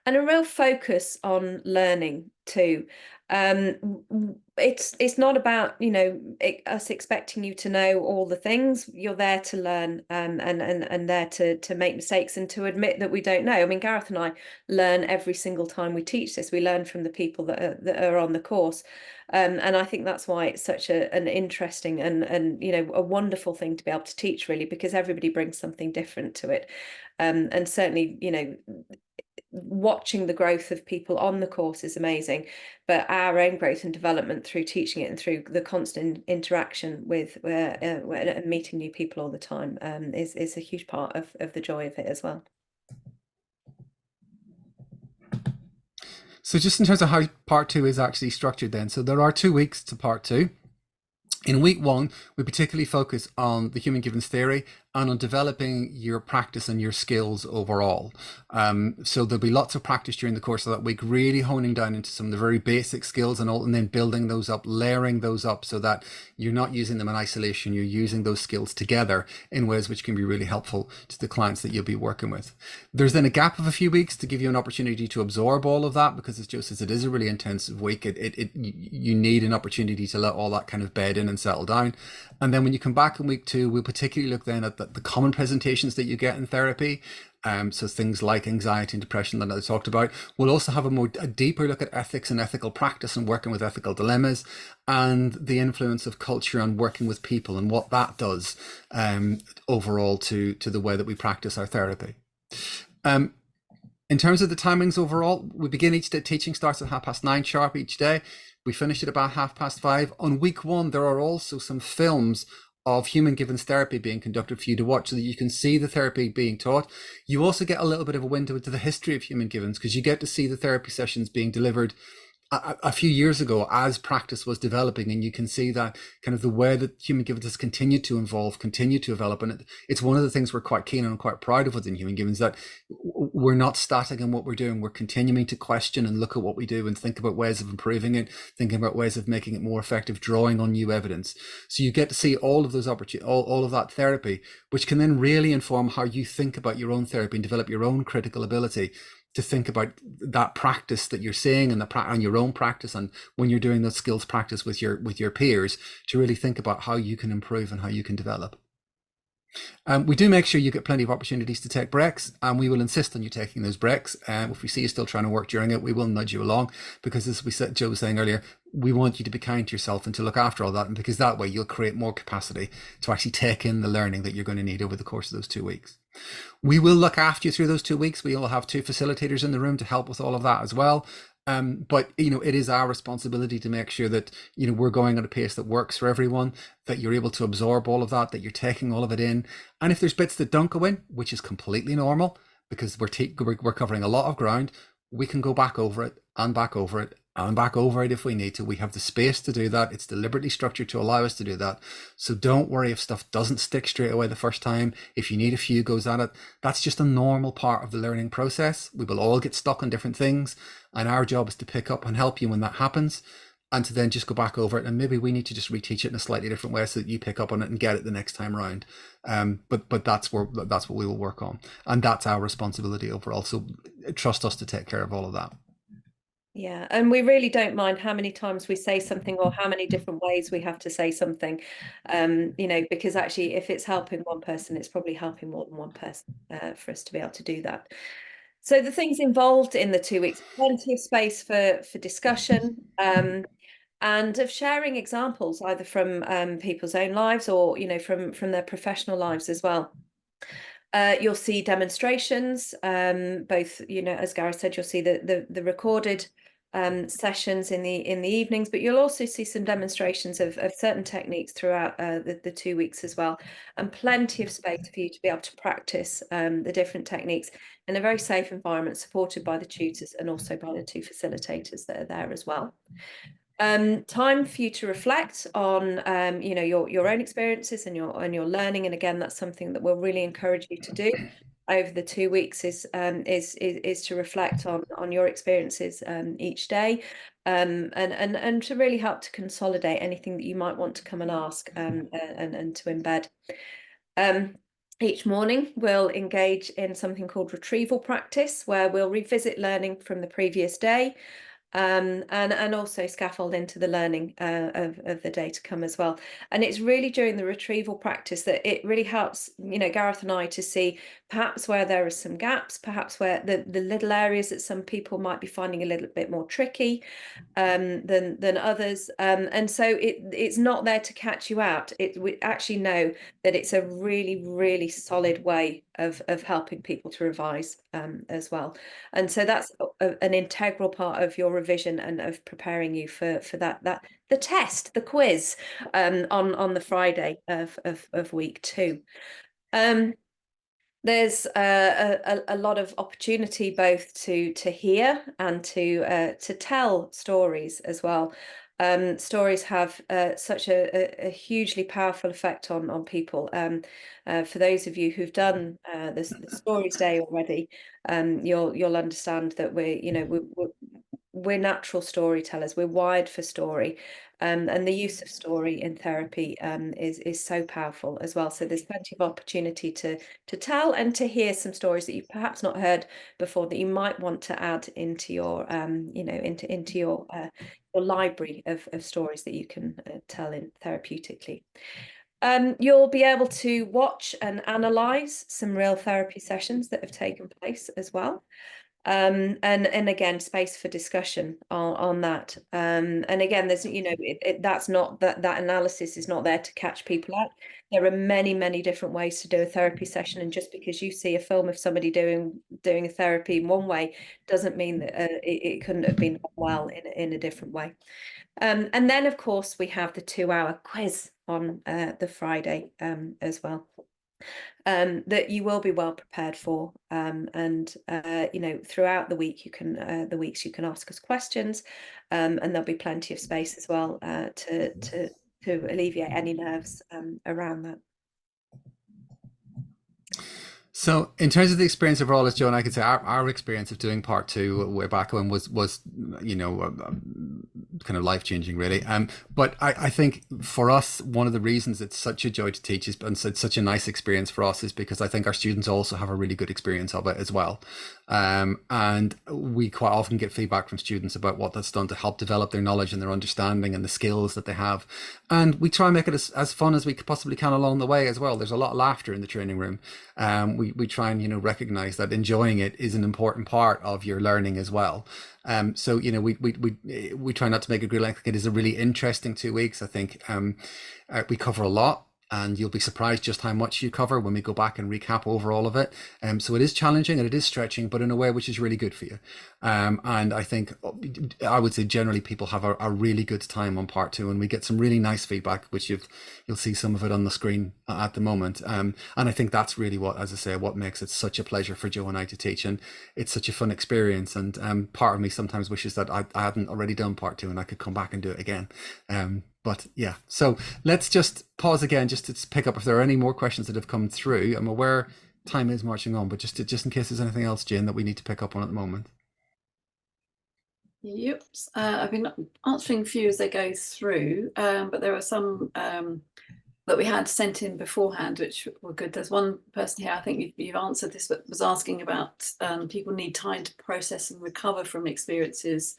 And a real focus on learning too. It's not about us expecting you to know all the things. You're there to learn and there to make mistakes and to admit that we don't know. I mean, Gareth and I learn every single time we teach this. We learn from the people that are on the course, and I think that's why it's such an interesting and a wonderful thing to be able to teach, really, because everybody brings something different to it, and certainly watching the growth of people on the course is amazing, but our own growth and development through teaching it and through the constant interaction with and meeting new people all the time is a huge part of the joy of it as well. So just in terms of how part 2 is actually structured then, so there are 2 weeks to part 2. In week 1, we particularly focus on the Human Givens theory and on developing your practice and your skills overall. So there'll be lots of practice during the course of that week, really honing down into some of the very basic skills and then building those up, layering those up so that you're not using them in isolation, you're using those skills together in ways which can be really helpful to the clients that you'll be working with. There's then a gap of a few weeks to give you an opportunity to absorb all of that, because as Joe says, it is a really intensive week. You need an opportunity to let all that kind of bed in and settle down. And then when you come back in week 2, we'll particularly look then at the common presentations that you get in therapy. So things like anxiety and depression that I talked about. We'll also have a deeper look at ethics and ethical practice and working with ethical dilemmas, and the influence of culture on working with people and what that does overall to the way that we practice our therapy. In terms of the timings overall, we begin each day. Teaching starts at 9:30 sharp each day. We finish at about 5:30. On week 1, there are also some films of Human Givens therapy being conducted for you to watch so that you can see the therapy being taught. You also get a little bit of a window into the history of Human Givens, because you get to see the therapy sessions being delivered a few years ago as practice was developing, and you can see that kind of the way that Human Givens has continued to evolve, continue to develop. And it's one of the things we're quite keen on and quite proud of within Human Givens, that we're not static in what we're doing. We're continuing to question and look at what we do and think about ways of improving it, thinking about ways of making it more effective, drawing on new evidence. So you get to see all of those opportunities, all of that therapy, which can then really inform how you think about your own therapy and develop your own critical ability. to think about that practice that you're seeing and your own practice, and when you're doing those skills practice with your peers, to really think about how you can improve and how you can develop. We do make sure you get plenty of opportunities to take breaks, and we will insist on you taking those breaks. If we see you still trying to work during it, we will nudge you along, because as Joe was saying earlier, we want you to be kind to yourself and to look after all that, and because that way you'll create more capacity to actually take in the learning that you're going to need over the course of those 2 weeks. We will look after you through those 2 weeks. We will have 2 facilitators in the room to help with all of that as well. But it is our responsibility to make sure that we're going at a pace that works for everyone, that you're able to absorb all of that, that you're taking all of it in. And if there's bits that don't go in, which is completely normal, because we're covering a lot of ground, we can go back over it and back over it and back over it if we need to. We have the space to do that. It's deliberately structured to allow us to do that. So don't worry if stuff doesn't stick straight away the first time. If you need a few goes at it, that's just a normal part of the learning process. We will all get stuck on different things, and our job is to pick up and help you when that happens, and to then just go back over it. And maybe we need to just reteach it in a slightly different way so that you pick up on it and get it the next time around. But that's what we will work on, and that's our responsibility overall. So trust us to take care of all of that. Yeah, and we really don't mind how many times we say something or how many different ways we have to say something, because actually if it's helping one person, it's probably helping more than one person for us to be able to do that. So the things involved in the 2 weeks, plenty of space for discussion, and of sharing examples either from people's own lives or from their professional lives as well. You'll see demonstrations, both, as Gareth said, you'll see the recorded sessions in the evenings, but you'll also see some demonstrations of certain techniques throughout the 2 weeks as well, and plenty of space for you to be able to practice the different techniques in a very safe environment, supported by the tutors and also by the 2 facilitators that are there as well. Time for you to reflect on your own experiences and your learning, and again, that's something that we'll really encourage you to do over the 2 weeks, is to reflect on your experiences each day, and to really help to consolidate anything that you might want to come and ask, and to embed. Each morning we'll engage in something called retrieval practice, where we'll revisit learning from the previous day, and also scaffold into the learning of the day to come as well. And it's really during the retrieval practice that it really helps, Gareth and I, to see perhaps where there are some gaps, perhaps where the little areas that some people might be finding a little bit more tricky than others. And so it's not there to catch you out. We actually know that it's a really, really solid way of helping people to revise as well. And so that's an integral part of your revision and of preparing you for that the test, the quiz on the Friday of week 2. There's a lot of opportunity both to hear and to tell stories as well. Stories have such a hugely powerful effect on people. For those of you who've done the Stories Day already, you'll understand that we're natural storytellers. We're wired for story, and the use of story in therapy is so powerful as well. So there's plenty of opportunity to tell and to hear some stories that you've perhaps not heard before, that you might want to add into your into your library of stories that you can tell in therapeutically. You'll be able to watch and analyze some real therapy sessions that have taken place as well. And again, space for discussion on that. And again, there's that's not that analysis is not there to catch people out. There are many different ways to do a therapy session, and just because you see a film of somebody doing a therapy in one way doesn't mean that it couldn't have been done well in a different way. And then of course we have the 2-hour quiz on the Friday as well. That you will be well prepared for, and throughout the week you can ask us questions, and there'll be plenty of space as well to alleviate any nerves around that. So in terms of the experience overall, as Joe and I could say, our experience of doing part 2 way back when was kind of life-changing, really. But I think for us, one of the reasons it's such a joy to teach is, and it's such a nice experience for us, is because I think our students also have a really good experience of it as well. And we quite often get feedback from students about what that's done to help develop their knowledge and their understanding and the skills that they have. And we try and make it as fun as we possibly can along the way as well. There's a lot of laughter in the training room. We try and, you know, recognize that enjoying it is an important part of your learning as well. So, you know, we try not to make it really like it is a really interesting 2 weeks. I think we cover a lot, and you'll be surprised just how much you cover when we go back and recap over all of it. So it is challenging and it is stretching, but in a way which is really good for you. And I think I would say generally people have a really good time on part 2, and we get some really nice feedback, which you'll see some of it on the screen at the moment. And I think that's really what, as I say, what makes it such a pleasure for Joe and I to teach, and it's such a fun experience. And part of me sometimes wishes that I hadn't already done part 2 and I could come back and do it again. But yeah, so let's just pause again just to pick up if there are any more questions that have come through. I'm aware time is marching on, but just in case there's anything else, Jane, that we need to pick up on at the moment. Yep, I've been answering a few as they go through, but there are some that we had sent in beforehand, which were good. There's one person here, I think you've answered this, but was asking about people need time to process and recover from experiences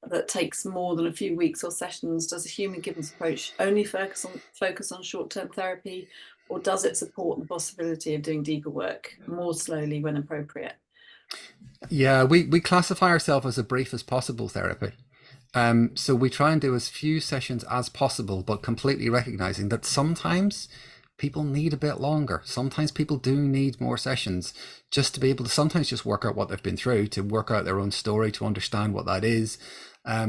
that takes more than a few weeks or sessions. Does a Human Givens approach only focus on short-term therapy, or does it support the possibility of doing deeper work more slowly when appropriate? Yeah, we classify ourselves as a brief as possible therapy. So we try and do as few sessions as possible, but completely recognizing that sometimes people need a bit longer. Sometimes people do need more sessions just to be able to sometimes just work out what they've been through, to work out their own story, to understand what that is.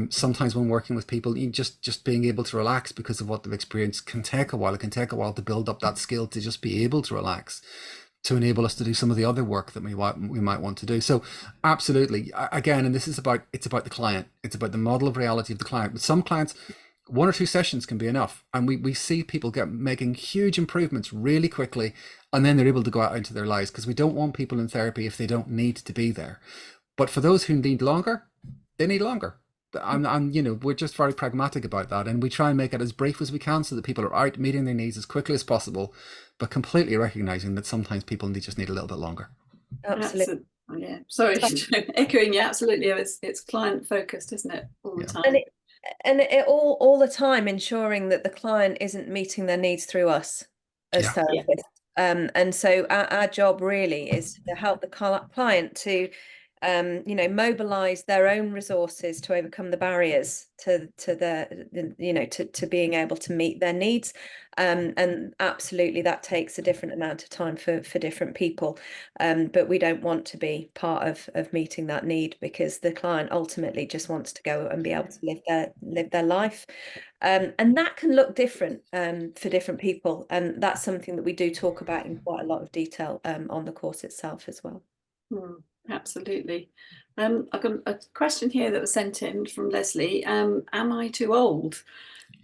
Sometimes when working with people, you just being able to relax because of what they've experienced can take a while. It can take a while to build up that skill to just be able to relax, to enable us to do some of the other work that we might want to do. So absolutely, again, and this is it's about the client. It's about the model of reality of the client. With some clients, 1 or 2 sessions can be enough. And we see people making huge improvements really quickly, and then they're able to go out into their lives, because we don't want people in therapy if they don't need to be there. But for those who need longer, they need longer. And you know, we're just very pragmatic about that, and we try and make it as brief as we can so that people are out meeting their needs as quickly as possible, but completely recognizing that sometimes people just need a little bit longer. Absolutely. Yeah, sorry, echoing you. Absolutely, it's client focused, isn't it, all the time? And it all the time ensuring that the client isn't meeting their needs through us as therapists. And so our job really is to help the client to you know, mobilize their own resources to overcome the barriers to being able to meet their needs. And absolutely that takes a different amount of time for different people. But we don't want to be part of meeting that need, because the client ultimately just wants to go and be able to live their life. And that can look different for different people. And that's something that we do talk about in quite a lot of detail on the course itself as well. Absolutely. I've got a question here that was sent in from Leslie. Am I too old?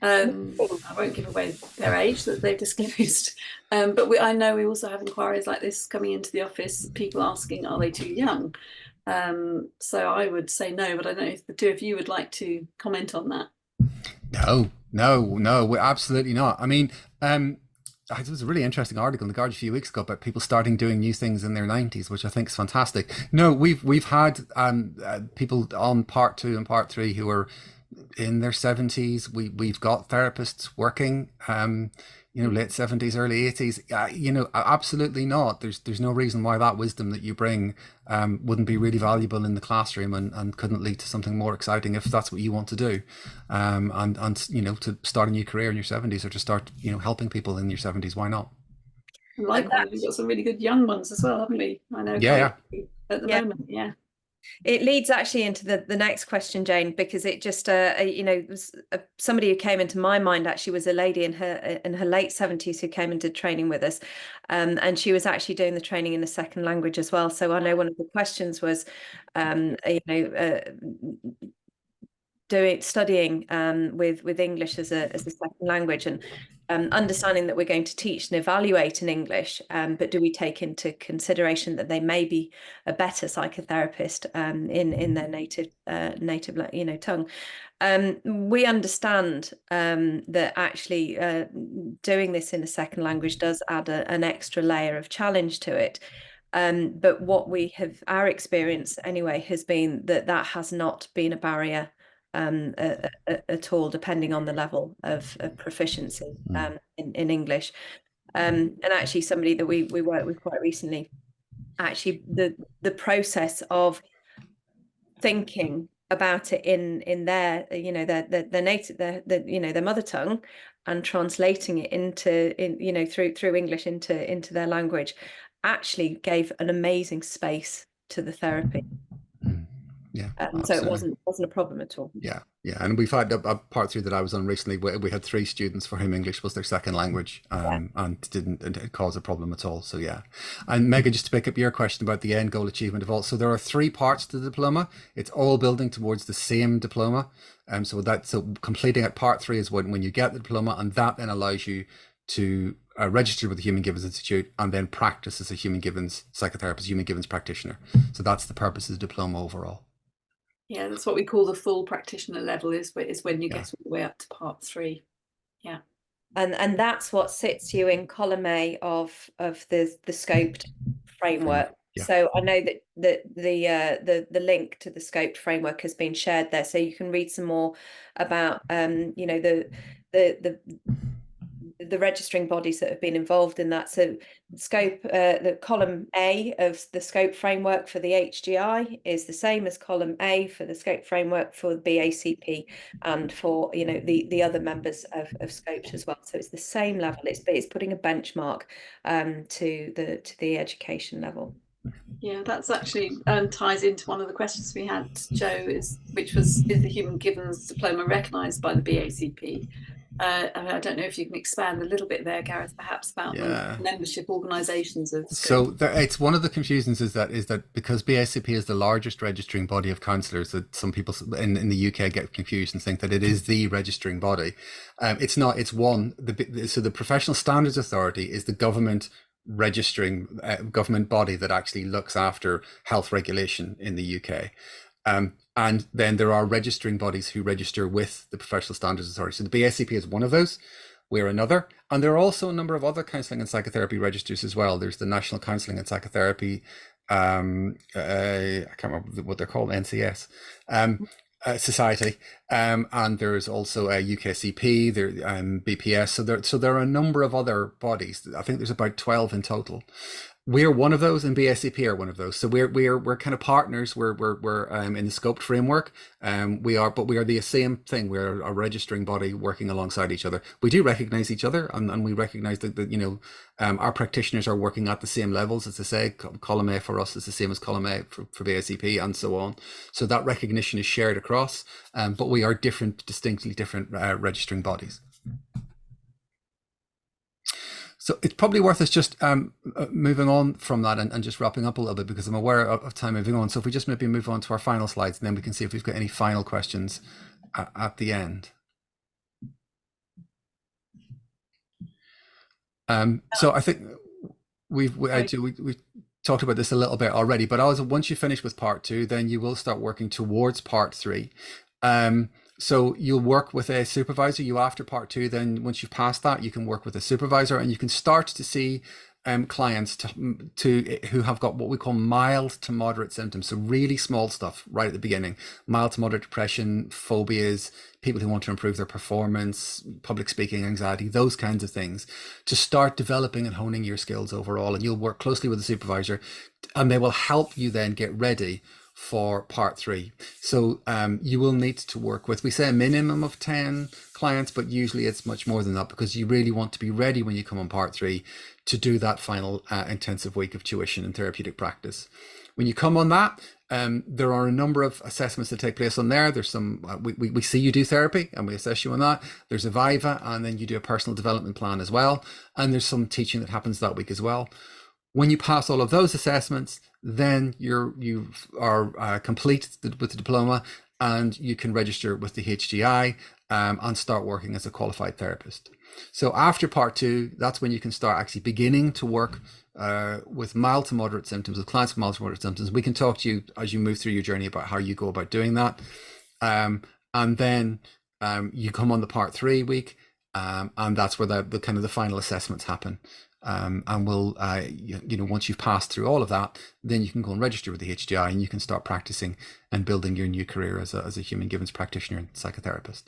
I won't give away their age that they've disclosed, but I know we also have inquiries like this coming into the office, people asking, are they too young? So I would say no, but I don't know if the two of you would like to comment on that. No, we're absolutely not. I mean, it was a really interesting article in the Guardian a few weeks ago about people starting doing new things in their 90s, which I think is fantastic. No, we've had people on part 2 and part 3 who are in their 70s. We've got therapists working, you know, late 70s, early 80s. You know, absolutely not. There's no reason why that wisdom that you bring wouldn't be really valuable in the classroom and couldn't lead to something more exciting if that's what you want to do. And you know, to start a new career in your 70s, or to start, you know, helping people in your 70s, why not? And likewise, we've got some really good young ones as well, haven't we? I know. Yeah. At the moment, yeah. It leads actually into the next question, Jane, because it just you know, somebody who came into my mind actually was a lady in her late 70s who came and did training with us, and she was actually doing the training in a second language as well. So I know one of the questions was, you know, studying with English as a second language, and understanding that we're going to teach and evaluate in English, but do we take into consideration that they may be a better psychotherapist in their native tongue? We understand that actually doing this in a second language does add an extra layer of challenge to it. But what our experience anyway, has been that has not been a barrier at all, depending on the level of proficiency in English. And actually somebody that we worked with quite recently, actually the process of thinking about it in their their native their mother tongue, and translating it through English into their language, actually gave an amazing space to the therapy. Yeah, so it wasn't a problem at all. Yeah, and we've had a part 3 that I was on recently. We had 3 students for whom English was their second language, and didn't cause a problem at all. So yeah. And Megan, just to pick up your question about the end goal achievement of all, so there are 3 parts to the diploma. It's all building towards the same diploma. So completing at part 3 is when you get the diploma, and that then allows you to register with the Human Givens Institute and then practice as a Human Givens psychotherapist, Human Givens practitioner. So that's the purpose of the diploma overall. Yeah, that's what we call the full practitioner level, is when you get all the way up to part 3. Yeah. And that's what sits you in column A of the scoped framework. Yeah. So I know that the link to the scoped framework has been shared there, so you can read some more about the registering bodies that have been involved in that. So scope, the column A of the scope framework for the HGI is the same as column A for the scope framework for the BACP and for the other members of scopes as well. So it's the same level. It's putting a benchmark to the education level. Yeah, that's actually ties into one of the questions we had, Joe, which was, is the Human Givens Diploma recognised by the BACP? I don't know if you can expand a little bit there, Gareth, perhaps about the membership organisations of. So it's one of the confusions is that because BACP is the largest registering body of counsellors, that some people in the UK get confused and think that it is the registering body. It's not. It's one. So the Professional Standards Authority is the government registering government body that actually looks after health regulation in the UK. And then there are registering bodies who register with the Professional Standards Authority. So the BACP is one of those, we're another. And there are also a number of other counselling and psychotherapy registers as well. There's the National Counselling and Psychotherapy, I can't remember what they're called, NCS, Society. And there's also a UKCP, there, BPS. So there are a number of other bodies. I think there's about 12 in total. We're one of those, and BACP are one of those. So we're kind of partners. We're in the scoped framework. We are the same thing. We're a registering body working alongside each other. We do recognise each other, and we recognise that our practitioners are working at the same levels. As I say, column A for us is the same as column A for BACP, and so on. So that recognition is shared across, but we are distinctly different registering bodies. So it's probably worth us just moving on from that and just wrapping up a little bit, because I'm aware of time moving on. So if we just maybe move on to our final slides, and then we can see if we've got any final questions at the end. So I think we've talked about this a little bit already, but once you finish with part 2, then you will start working towards part 3. So you'll work with a supervisor. After part 2, then once you've passed that, you can work with a supervisor, and you can start to see clients who have got what we call mild to moderate symptoms. So really small stuff right at the beginning: mild to moderate depression, phobias, people who want to improve their performance, public speaking, anxiety, those kinds of things, to start developing and honing your skills overall. And you'll work closely with the supervisor, and they will help you then get ready for part 3. So you will need to work with, we say, a minimum of 10 clients, but usually it's much more than that, because you really want to be ready when you come on part 3 to do that final intensive week of tuition and therapeutic practice. When you come on that, there are a number of assessments that take place on there. There's some, we see you do therapy and we assess you on that. There's a Viva, and then you do a personal development plan as well. And there's some teaching that happens that week as well. When you pass all of those assessments, then you are complete with the diploma, and you can register with the HGI, and start working as a qualified therapist. So after part 2, that's when you can start actually beginning to work with mild to moderate symptoms, with clients with mild to moderate symptoms. We can talk to you as you move through your journey about how you go about doing that. And then you come on the part 3 week, and that's where the kind of the final assessments happen. And we'll, once you've passed through all of that, then you can go and register with the HDI, and you can start practicing and building your new career as a Human Givens practitioner and psychotherapist.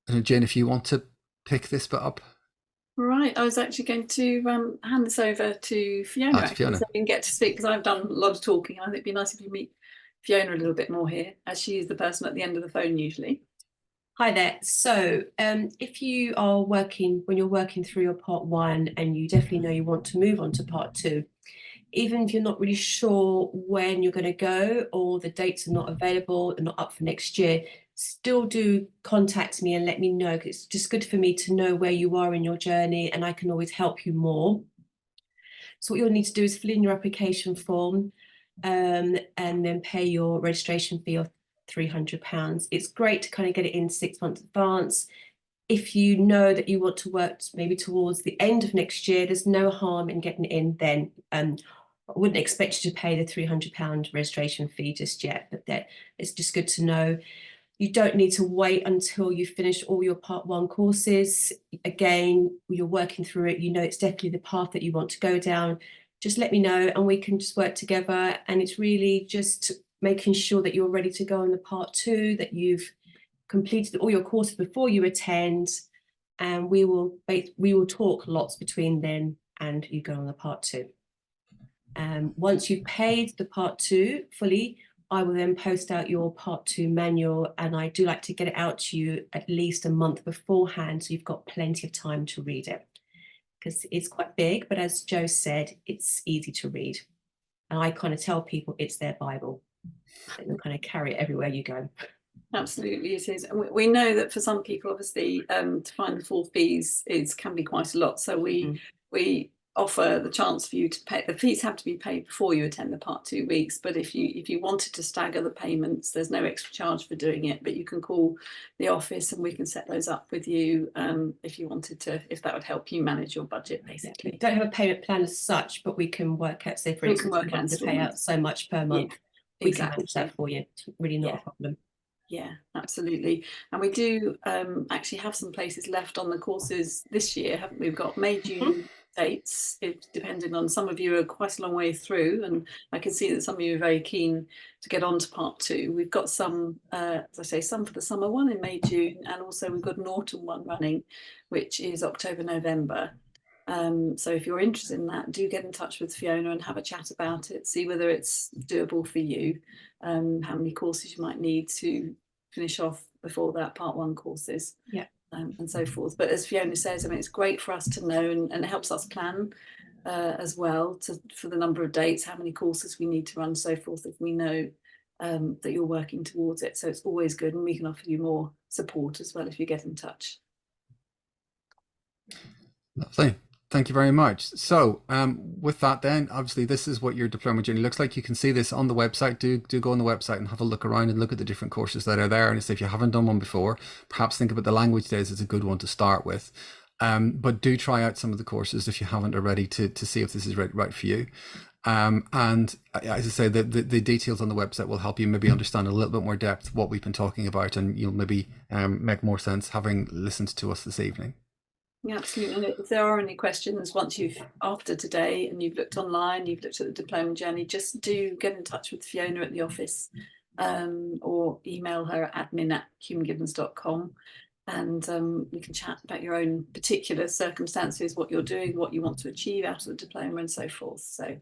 And Jane, if you want to pick this bit up. Right, I was actually going to hand this over to Fiona, Fiona. so we can get to speak, because I've done a lot of talking. I think it'd be nice if you meet Fiona a little bit more here, as she is the person at the end of the phone usually. Hi there. So if you are when you're working through your part 1 and you definitely know you want to move on to part 2, even if you're not really sure when you're going to go, or the dates are not available and not up for next year, still do contact me and let me know, because it's just good for me to know where you are in your journey, and I can always help you more. So what you'll need to do is fill in your application form, and then pay your registration fee of £300. It's great to kind of get it in 6 months in advance. If you know that you want to work maybe towards the end of next year, there's no harm in getting it in then. I wouldn't expect you to pay the £300 registration fee just yet, but that it's just good to know. You don't need to wait until you finish all your part 1 courses. Again, you're working through it, you know it's definitely the path that you want to go down. Just let me know and we can just work together. And it's really just making sure that you're ready to go on the part 2, that you've completed all your courses before you attend, and we will talk lots between then and you go on the part 2. Once you've paid the part 2 fully, I will then post out your part 2 manual, and I do like to get it out to you at least a month beforehand, so you've got plenty of time to read it, because it's quite big, but as Joe said, it's easy to read. And I kind of tell people it's their Bible, and you'll kind of carry it everywhere you go. Absolutely, it is. And we know that for some people, obviously, to find the full fees can be quite a lot. So we offer the chance for you to pay. The fees have to be paid before you attend the part 2 weeks. But if you wanted to stagger the payments, there's no extra charge for doing it. But you can call the office and we can set those up with you if you wanted to, if that would help you manage your budget, basically. We don't have a payment plan as such, but we can work out, say for instance, you want to pay out so much per month. Yeah, we can manage that for you. It's really not a problem. Yeah, absolutely. And we do actually have some places left on the courses this year, haven't we? We've got May, June dates, depending on, some of you are quite a long way through, and I can see that some of you are very keen to get on to part 2. We've got some, as I say, some for the summer one in May, June, and also we've got an autumn one running, which is October, November. So if you're interested in that, do get in touch with Fiona and have a chat about it, see whether it's doable for you, how many courses you might need to finish off before that part 1 courses, and so forth. But as Fiona says, I mean, it's great for us to know, and it helps us plan as well for the number of dates, how many courses we need to run, so forth, if we know that you're working towards it. So it's always good, and we can offer you more support as well if you get in touch. Lovely. Thank you very much. So with that then, obviously this is what your diploma journey looks like. You can see this on the website. Do go on the website and have a look around and look at the different courses that are there. And if you haven't done one before, perhaps think about the language days as a good one to start with. But do try out some of the courses if you haven't already to see if this is right for you. And as I say, the details on the website will help you maybe understand a little bit more depth what we've been talking about, and you'll maybe make more sense having listened to us this evening. Yeah, absolutely. And if there are any questions once after today and you've looked online, you've looked at the diploma journey, just do get in touch with Fiona at the office, or email her at admin@humangivens.com, and we can chat about your own particular circumstances, what you're doing, what you want to achieve out of the diploma, and so forth. So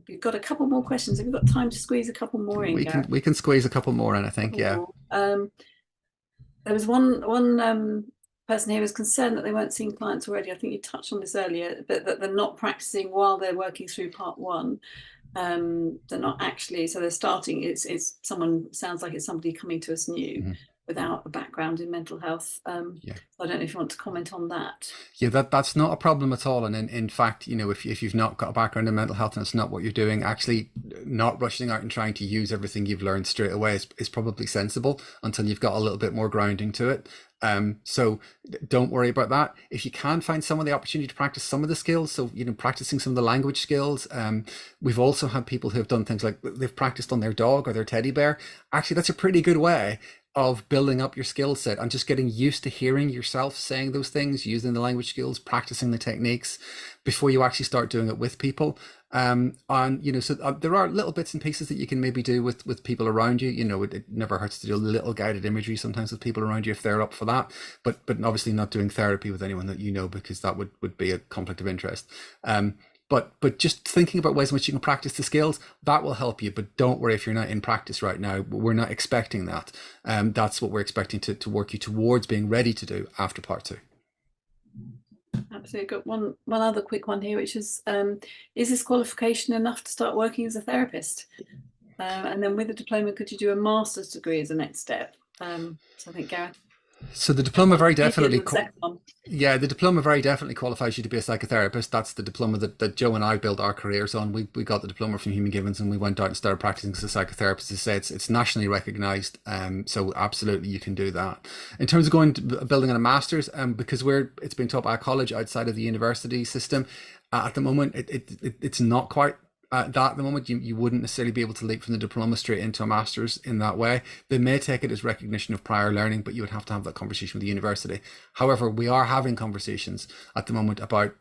we've got a couple more questions. Have we got time to squeeze a couple more in? We can squeeze a couple more in, I think. Yeah. There was one person here was concerned that they weren't seeing clients already. I think you touched on this earlier, but that they're not practicing while they're working through part 1. They're not actually, so they're starting, it's someone, sounds like it's somebody coming to us new. without a background in mental health. Yeah. So I don't know if you want to comment on that. Yeah, that's not a problem at all. And in fact, you know, if you've not got a background in mental health and it's not what you're doing, actually not rushing out and trying to use everything you've learned straight away is probably sensible until you've got a little bit more grounding to it. So don't worry about that. If you can find some of the opportunity to practice some of the skills, so, you know, practicing some of the language skills. We've also had people who have done things like they've practiced on their dog or their teddy bear. Actually, that's a pretty good way of building up your skill set and just getting used to hearing yourself saying those things, using the language skills, practicing the techniques before you actually start doing it with people. And, you know, so there are little bits and pieces that you can maybe do with people around you. You know, it never hurts to do a little guided imagery sometimes with people around you if they're up for that, but obviously not doing therapy with anyone that you know, because that would be a conflict of interest. But just thinking about ways in which you can practice the skills, that will help you. But don't worry if you're not in practice right now. We're not expecting that. That's what we're expecting to work you towards being ready to do after part 2. Absolutely. Got one other quick one here, which is this qualification enough to start working as a therapist? And then with a diploma, could you do a master's degree as a next step? So I think Gareth. So the diploma very definitely, the diploma very definitely qualifies you to be a psychotherapist. That's the diploma that Joe and I built our careers on. We got the diploma from Human Givens and we went out and started practicing as a psychotherapist. As I say, it's nationally recognised. So absolutely you can do that. In terms of going to building on a master's, because it's being taught by a college outside of the university system, at the moment it's not quite that at the moment. You wouldn't necessarily be able to leap from the diploma straight into a master's in that way. They may take it as recognition of prior learning, but you would have to have that conversation with the university. However, we are having conversations at the moment about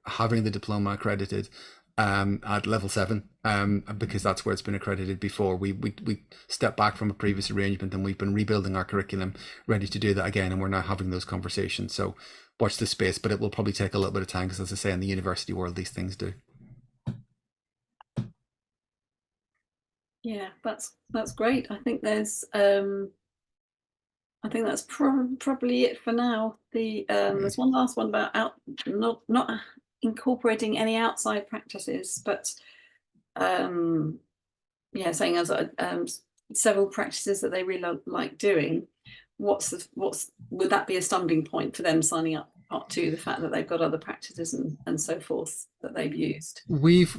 having the diploma accredited at level 7, because that's where it's been accredited before. We stepped back from a previous arrangement and we've been rebuilding our curriculum ready to do that again, and we're now having those conversations. So watch this space, but it will probably take a little bit of time because, as I say, in the university world these things do. Yeah, that's great. I think there's I think that's probably it for now. There's one last one about not incorporating any outside practices, but yeah, saying as several practices that they really like doing. Would that be a stumbling point for them signing up part 2, the fact that they've got other practices and so forth that they've used? We've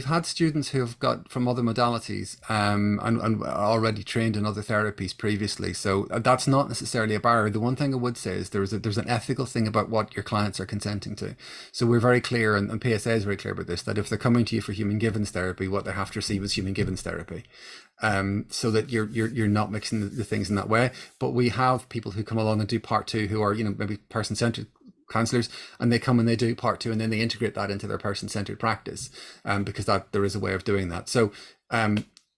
had students who have got from other modalities and already trained in other therapies previously, so that's not necessarily a barrier. The one thing I would say is there's an ethical thing about what your clients are consenting to. So we're very clear, and PSA is very clear about this, that if they're coming to you for Human Givens therapy, what they have to receive is Human Givens therapy. So that you're not mixing the things in that way. But we have people who come along and do part 2 who are, you know, maybe person-centered counselors, and they come and they do part 2 and then they integrate that into their person-centered practice, because there is a way of doing that. So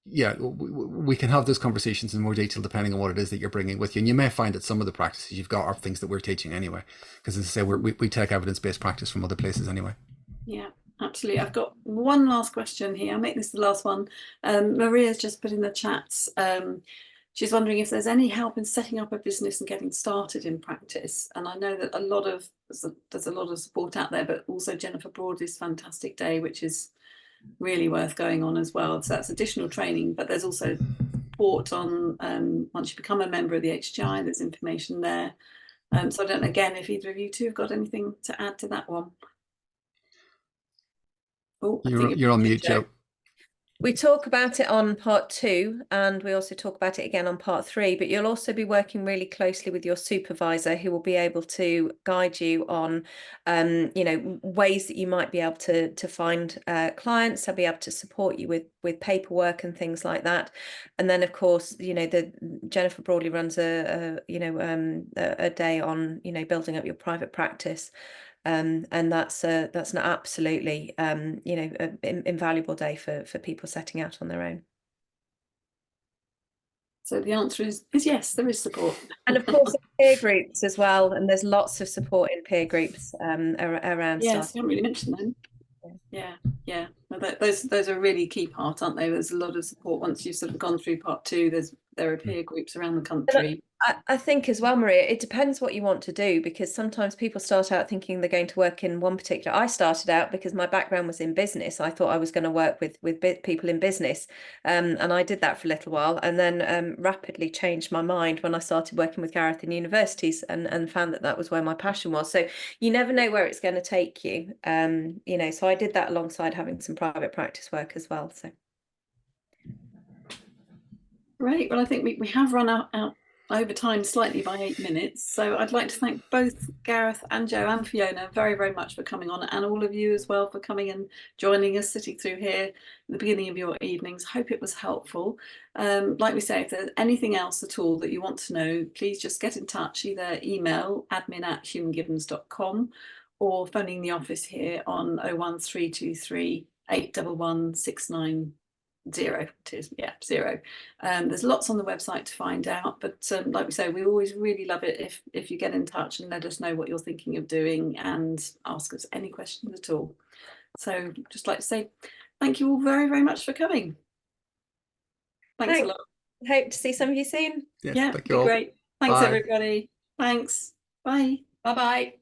yeah, we can have those conversations in more detail depending on what it is that you're bringing with you. And you may find that some of the practices you've got are things that we're teaching anyway, because as I say, we take evidence-based practice from other places anyway. Yeah, absolutely. I've got one last question here. I'll make this the last one. Maria's just put in the chats. She's wondering if there's any help in setting up a business and getting started in practice. And I know that there's a lot of support out there, but also Jennifer Broadley's Fantastic Day, which is really worth going on as well. So that's additional training, but there's also support on once you become a member of the HGI, there's information there. So I don't know, again, if either of you two have got anything to add to that one. Oh, you're on mute, Joe. We talk about it on part 2, and we also talk about it again on part 3, but you'll also be working really closely with your supervisor, who will be able to guide you on, you know, ways that you might be able to find clients. They'll be able to support you with paperwork and things like that. And then, of course, you know, Jennifer Broadley runs a day on, you know, building up your private practice. And that's an absolutely you know, invaluable day for people setting out on their own. So the answer is yes, there is support. And of course peer groups as well, and there's lots of support in peer groups around. Yes, I haven't really mentioned them. Yeah. Well, those are a really key part, aren't they? There's a lot of support once you've sort of gone through part 2. There are peer groups around the country. I think as well, Maria, it depends what you want to do, because sometimes people start out thinking they're going to work in one particular. I started out because my background was in business. I thought I was going to work with people in business, and I did that for a little while, and then rapidly changed my mind when I started working with Gareth in universities, and found that that was where my passion was. So you never know where it's going to take you, you know. So I did that alongside having some private practice work as well. So Great. Well, I think we have run out over time slightly by 8 minutes. So I'd like to thank both Gareth and Joe and Fiona very, very much for coming on, and all of you as well for coming and joining us, sitting through here at the beginning of your evenings. Hope it was helpful. Like we say, if there's anything else at all that you want to know, please just get in touch, either email admin@humangivens.com or phoning the office here on 01323 811 690. It is, yeah, 0. There's lots on the website to find out, but like we say, we always really love it if you get in touch and let us know what you're thinking of doing and ask us any questions at all. So just like to say thank you all very, very much for coming. Thanks a lot. hope to see some of you soon. Yes, Yeah, thank be you all. great. Thanks, Bye. everybody. Thanks. Bye. Bye bye.